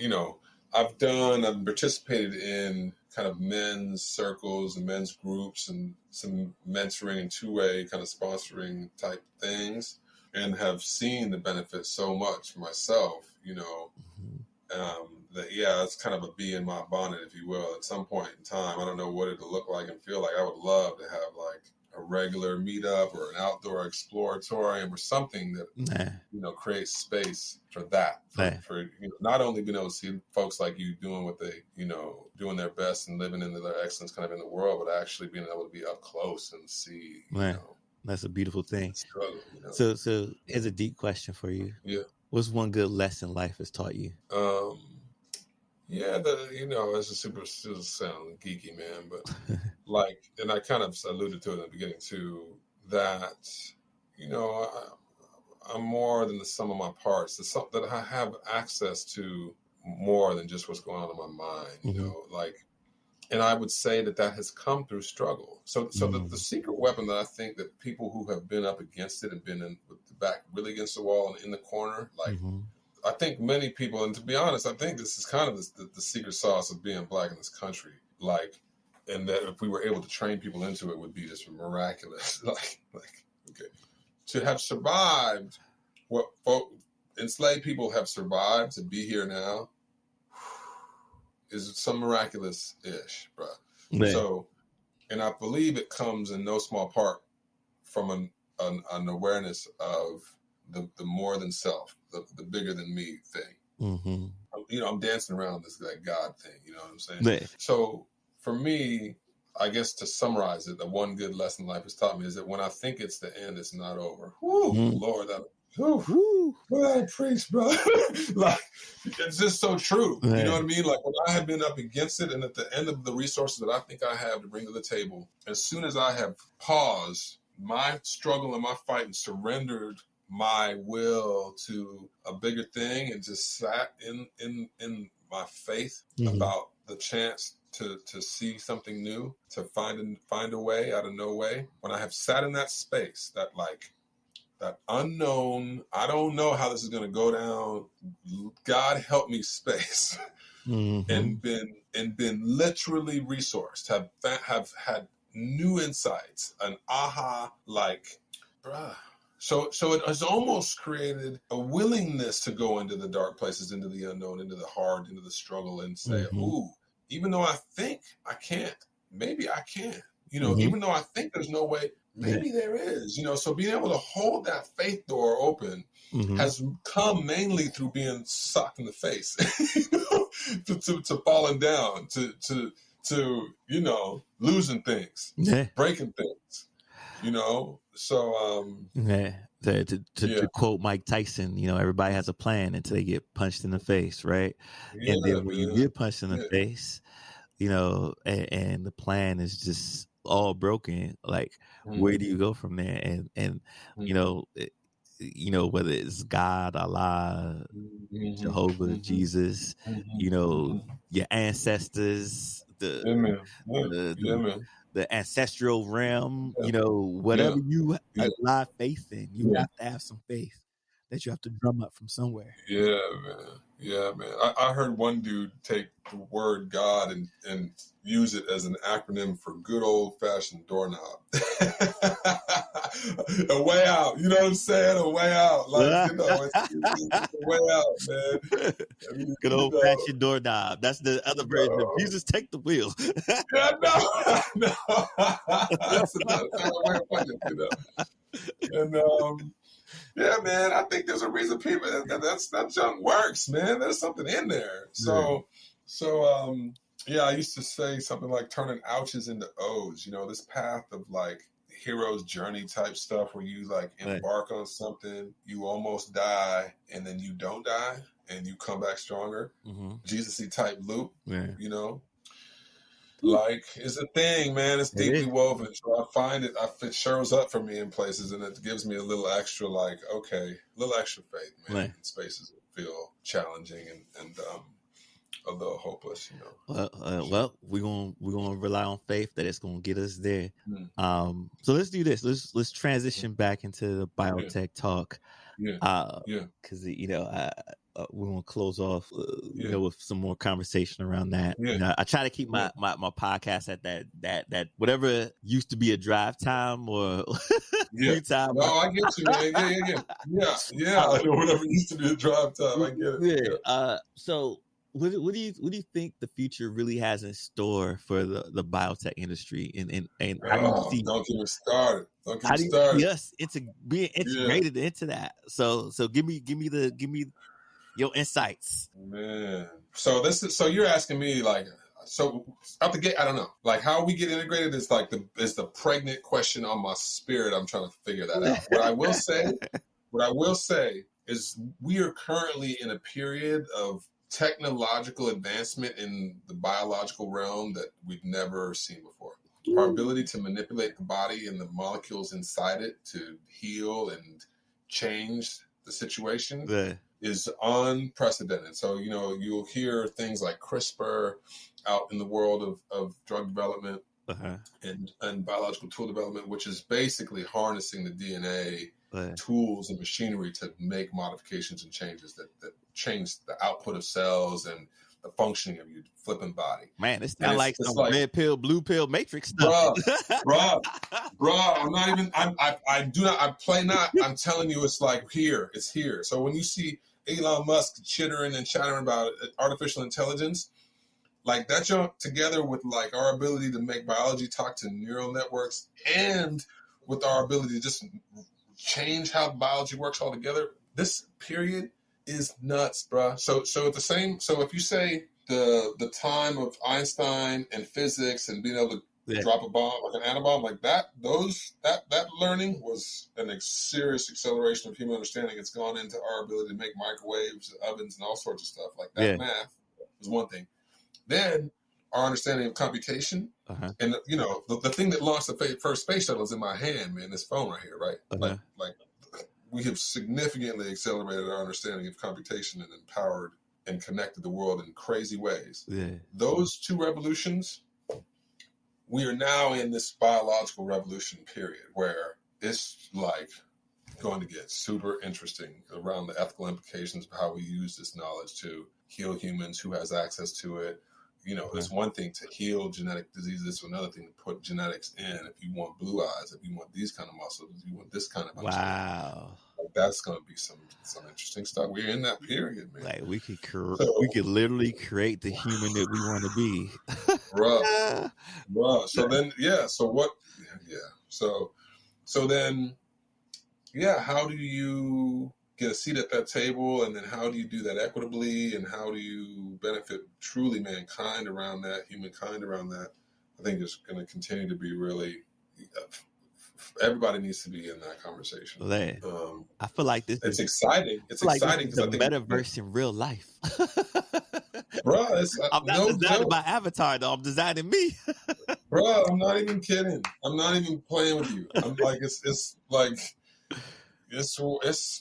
I've participated in kind of men's circles and men's groups and some mentoring and two-way kind of sponsoring type things, and have seen the benefits so much myself, that, it's kind of a bee in my bonnet, if you will. At some point in time, I don't know what it'll look like and feel like. I would love to have like a regular meetup or an outdoor exploratorium or something that, creates space for that, for not only being able to see folks like you doing what they, doing their best and living into their excellence kind of in the world, but actually being able to be up close and see, that's a beautiful thing. Struggle, So here's a deep question for you. Yeah. What's one good lesson life has taught you? It's a super sound geeky, man, but like, and I kind of alluded to it in the beginning too, that, I'm more than the sum of my parts. It's something that I have access to more than just what's going on in my mind, and I would say that has come through struggle. So the secret weapon that I think that people who have been up against it and been with the back really against the wall and in the corner, like, I think many people, and to be honest, I think this is kind of the secret sauce of being Black in this country, like, and that if we were able to train people into it, would be just miraculous. To have survived what enslaved people have survived to be here now is some miraculous-ish, bro. Man. So, and I believe it comes in no small part from an awareness of the more than self, the bigger than me thing. I'm dancing around that God thing, you know what I'm saying? Man. So for me, I guess to summarize it, the one good lesson life has taught me is that when I think it's the end, it's not over. Lord, I preach, bro. Like, it's just so true. Man. You know what I mean? Like, when I have been up against it and at the end of the resources that I think I have to bring to the table, as soon as I have paused my struggle and my fight and surrendered my will to a bigger thing and just sat in my faith about the chance to see something new, to find a way out of no way. When I have sat in that space, that unknown, I don't know how this is going to go down, God help me space, and been literally resourced, have had new insights, an aha, like, bruh, So it has almost created a willingness to go into the dark places, into the unknown, into the hard, into the struggle, and say, ooh, even though I think I can't, maybe I can. Even though I think there's no way, maybe there is. So being able to hold that faith door open has come mainly through being socked in the face, to falling down, to losing things, breaking things. To quote Mike Tyson, everybody has a plan until they get punched in the face, right? And then when you get punched in the face, and the plan is just all broken, like where do you go from there? And whether it's God, Allah, Jehovah, Jesus, your ancestors, the ancestral realm, whatever you lie faith in, you have to have some faith that you have to drum up from somewhere. Yeah, man. I heard one dude take the word God and use it as an acronym for good old fashioned doorknob. A way out. You know what I'm saying? A way out. Like, it's a way out, man. Good old fashioned doorknob. That's the other version of Jesus take the wheel. Yeah, no. That's another way of putting it, And yeah, man, I think there's a reason people that junk works, man. There's something in there. So I used to say something like turning ouches into O's. This path of like hero's journey type stuff where you like embark on something, you almost die, and then you don't die, and you come back stronger. Jesus-y type loop. Like, it's a thing, man. It's deeply woven. So I find it shows up for me in places, and it gives me a little extra, like, okay, a little extra faith, man, in spaces that feel challenging and a little hopeless, Well, we're gonna rely on faith that it's gonna get us there. So let's do this. Let's transition back into the biotech talk. Because we want to close off, with some more conversation around that. I try to keep my podcast at that whatever used to be a drive time or free time. No, I get you, man. Yeah. Whatever used to be a drive time, I get it. So, what do you think the future really has in store for the biotech industry? And how do you see? Don't get me started. How do you see us being integrated into that? So give me your insights, man. So you're asking me, like, so out the gate, I don't know, like how we get integrated is like the pregnant question on my spirit. I'm trying to figure that out. What I will say is we are currently in a period of technological advancement in the biological realm that we've never seen before. Our ability to manipulate the body and the molecules inside it to heal and change the situation is unprecedented. So, you'll hear things like CRISPR out in the world of drug development and biological tool development, which is basically harnessing the DNA tools and machinery to make modifications and changes that change the output of cells and the functioning of your flipping body. Man, it's not like some red pill, blue pill matrix stuff. Bruh, I'm not even, I play not, I'm telling you, it's like it's here. So when you see Elon Musk chittering and chattering about artificial intelligence, like that jump together with like our ability to make biology talk to neural networks and with our ability to just change how biology works all together, this period is nuts, bruh. So if you say the time of Einstein and physics and being able to drop a bomb, like an atom bomb, like that learning was a serious acceleration of human understanding. It's gone into our ability to make microwaves, ovens, and all sorts of stuff. Like that math is one thing. Then our understanding of computation, and the thing that launched the first space shuttle is in my hand, man. This phone right here, right? Like we have significantly accelerated our understanding of computation and empowered and connected the world in crazy ways. Those two revolutions, we are now in this biological revolution period where it's like going to get super interesting around the ethical implications of how we use this knowledge to heal humans, who has access to it, it's one thing to heal genetic diseases. It's another thing to put genetics in. If you want blue eyes, if you want these kind of muscles, if you want this kind of understanding. Wow. Like, that's going to be some interesting stuff. We're in that period, man. Like we could literally create the human that we want to be. Bruh. So then, So then, how do you get a seat at that table, and then how do you do that equitably, and how do you benefit truly mankind around that, humankind around that? I think it's going to continue to be really, everybody needs to be in that conversation. I feel like it's exciting. It's exciting because the metaverse in real life. Bro, I'm not designing my avatar though. I'm designing me. Bro, I'm not even kidding. I'm not even playing with you. I'm like, it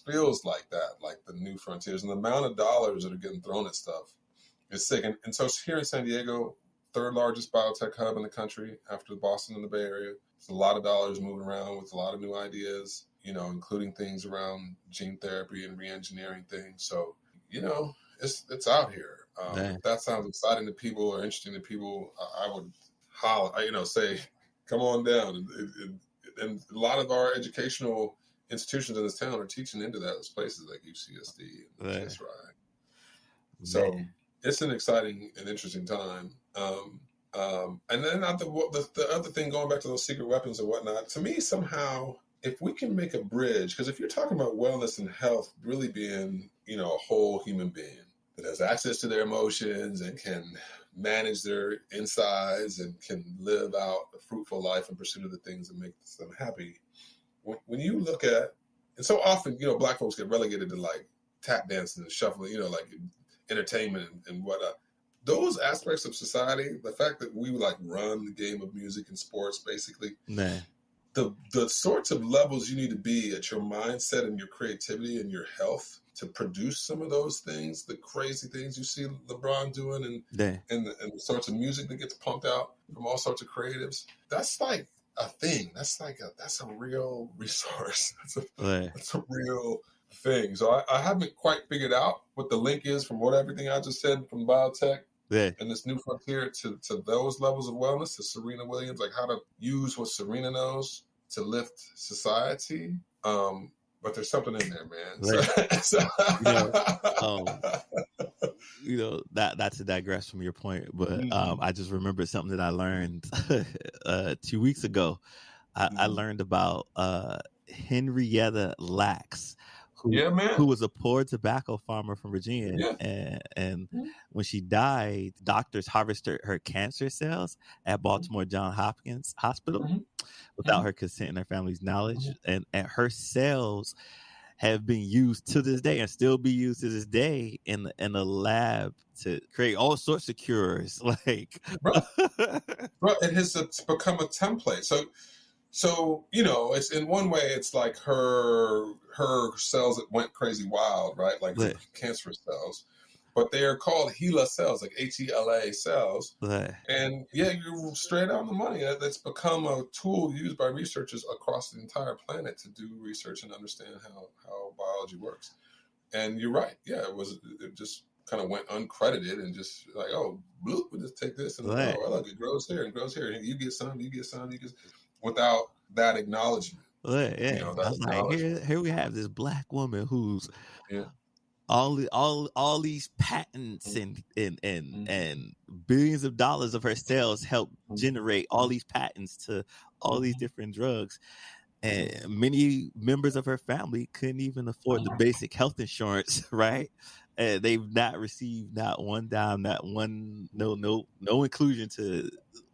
feels like that, like the new frontiers, and the amount of dollars that are getting thrown at stuff is sick. And so here in San Diego, third largest biotech hub in the country after Boston and the Bay Area. There's a lot of dollars moving around with a lot of new ideas, including things around gene therapy and re-engineering things. So, it's out here. If that sounds exciting to people or interesting to people, I would holler, say, come on down. And a lot of our educational institutions in this town are teaching into those places like UCSD and SRI. So it's an exciting and interesting time. And then the other thing, going back to those secret weapons and whatnot, to me, somehow, if we can make a bridge, because if you're talking about wellness and health really being, a whole human being that has access to their emotions and can manage their insides and can live out a fruitful life in pursuit of the things that make them happy. When you look at, and so often, Black folks get relegated to like tap dancing and shuffling, like entertainment and whatnot. Those aspects of society, the fact that we like run the game of music and sports, basically, the sorts of levels you need to be at your mindset and your creativity and your health to produce some of those things, the crazy things you see LeBron doing and the sorts of music that gets pumped out from all sorts of creatives, that's like a thing. That's a real resource. That's a real thing. So I haven't quite figured out what the link is from everything I just said from biotech and this new frontier to those levels of wellness, to Serena Williams, like how to use what Serena knows to lift society. But there's something in there, man. Not to digress from your point, but I just remembered something that I learned 2 weeks ago. I learned about Henrietta Lacks, who was a poor tobacco farmer from Virginia. And when she died, doctors harvested her cancer cells at Baltimore Johns Hopkins Hospital without her consent and her family's knowledge. And her cells have been used to this day and still be used to this day in the lab to create all sorts of cures. Like, it has become a template. So it's in one way, it's like her cells that went crazy wild, right? Like cancerous cells, but they are called HeLa cells, like HeLa cells. And you're straight on the money. That's become a tool used by researchers across the entire planet to do research and understand how biology works. And you're right. Yeah, it just kind of went uncredited and just like, oh, bloop, we'll just take this and look, it grows here and grows here. And you get some, without that acknowledgement. I was like, here we have this Black woman who's all these patents and billions of dollars of her cells help generate all these patents to all these different drugs. And many members of her family couldn't even afford the basic health insurance, right? And they've not received not one dime, not one, no inclusion to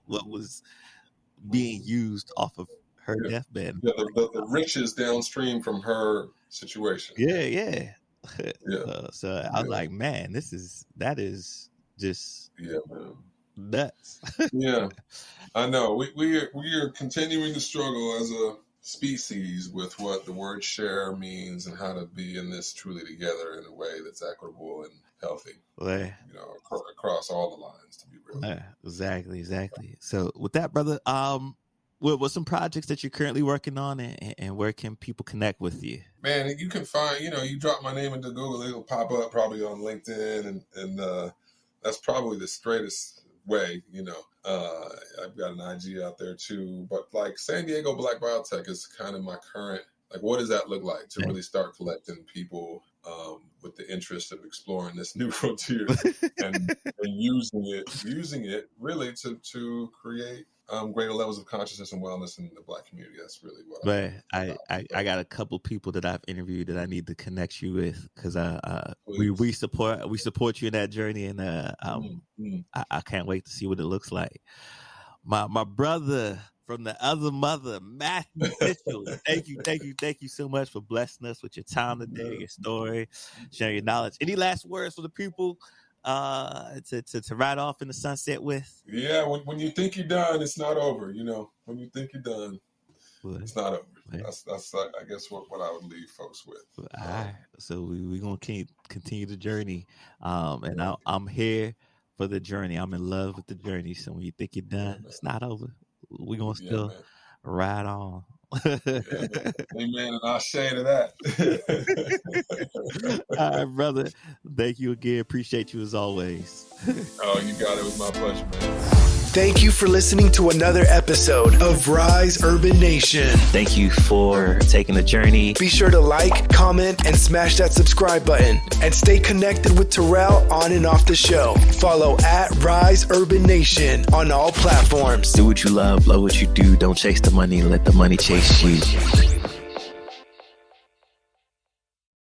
what was being used off of her deathbed. The riches downstream from her situation. So I was like, man, that is just nuts. I know. We are continuing to struggle as a species with what the word share means and how to be in this truly together in a way that's equitable and healthy. Across all the lines, to be real. Exactly. So with that, brother, what some projects that you're currently working on, and where can people connect with you? Man, you can find, you drop my name into Google, it'll pop up probably on LinkedIn, and that's probably the straightest way, you know. I've got an IG out there too, but like San Diego Black Biotech is kind of my current, like, what does that look like to really start collecting people with the interest of exploring this new frontier and using it really to create greater levels of consciousness and wellness in the Black community. That's really what I got a couple people that I've interviewed that I need to connect you with, because we support you in that journey, and I can't wait to see what it looks like. My brother from the other mother, Mathew Mitchell. Thank you so much for blessing us with your time today, your story, sharing your knowledge. Any last words for the people to ride off in the sunset with? Yeah, when you think you're done, it's not over. You know, when you think you're done, it's not over. That's I guess what I would leave folks with. All right, so we're gonna continue the journey, and I'm here for the journey. I'm in love with the journey. So when you think you're done, it's not over. We're gonna still ride on. Amen, and I'll share to that. All right, brother. Thank you again. Appreciate you as always. Oh, you got it. It was my pleasure, man. Thank you for listening to another episode of Rise Urban Nation. Thank you for taking the journey. Be sure to like, comment, and smash that subscribe button. And stay connected with Terrell on and off the show. Follow at Rise Urban Nation on all platforms. Do what you love what you do. Don't chase the money. Let the money chase you.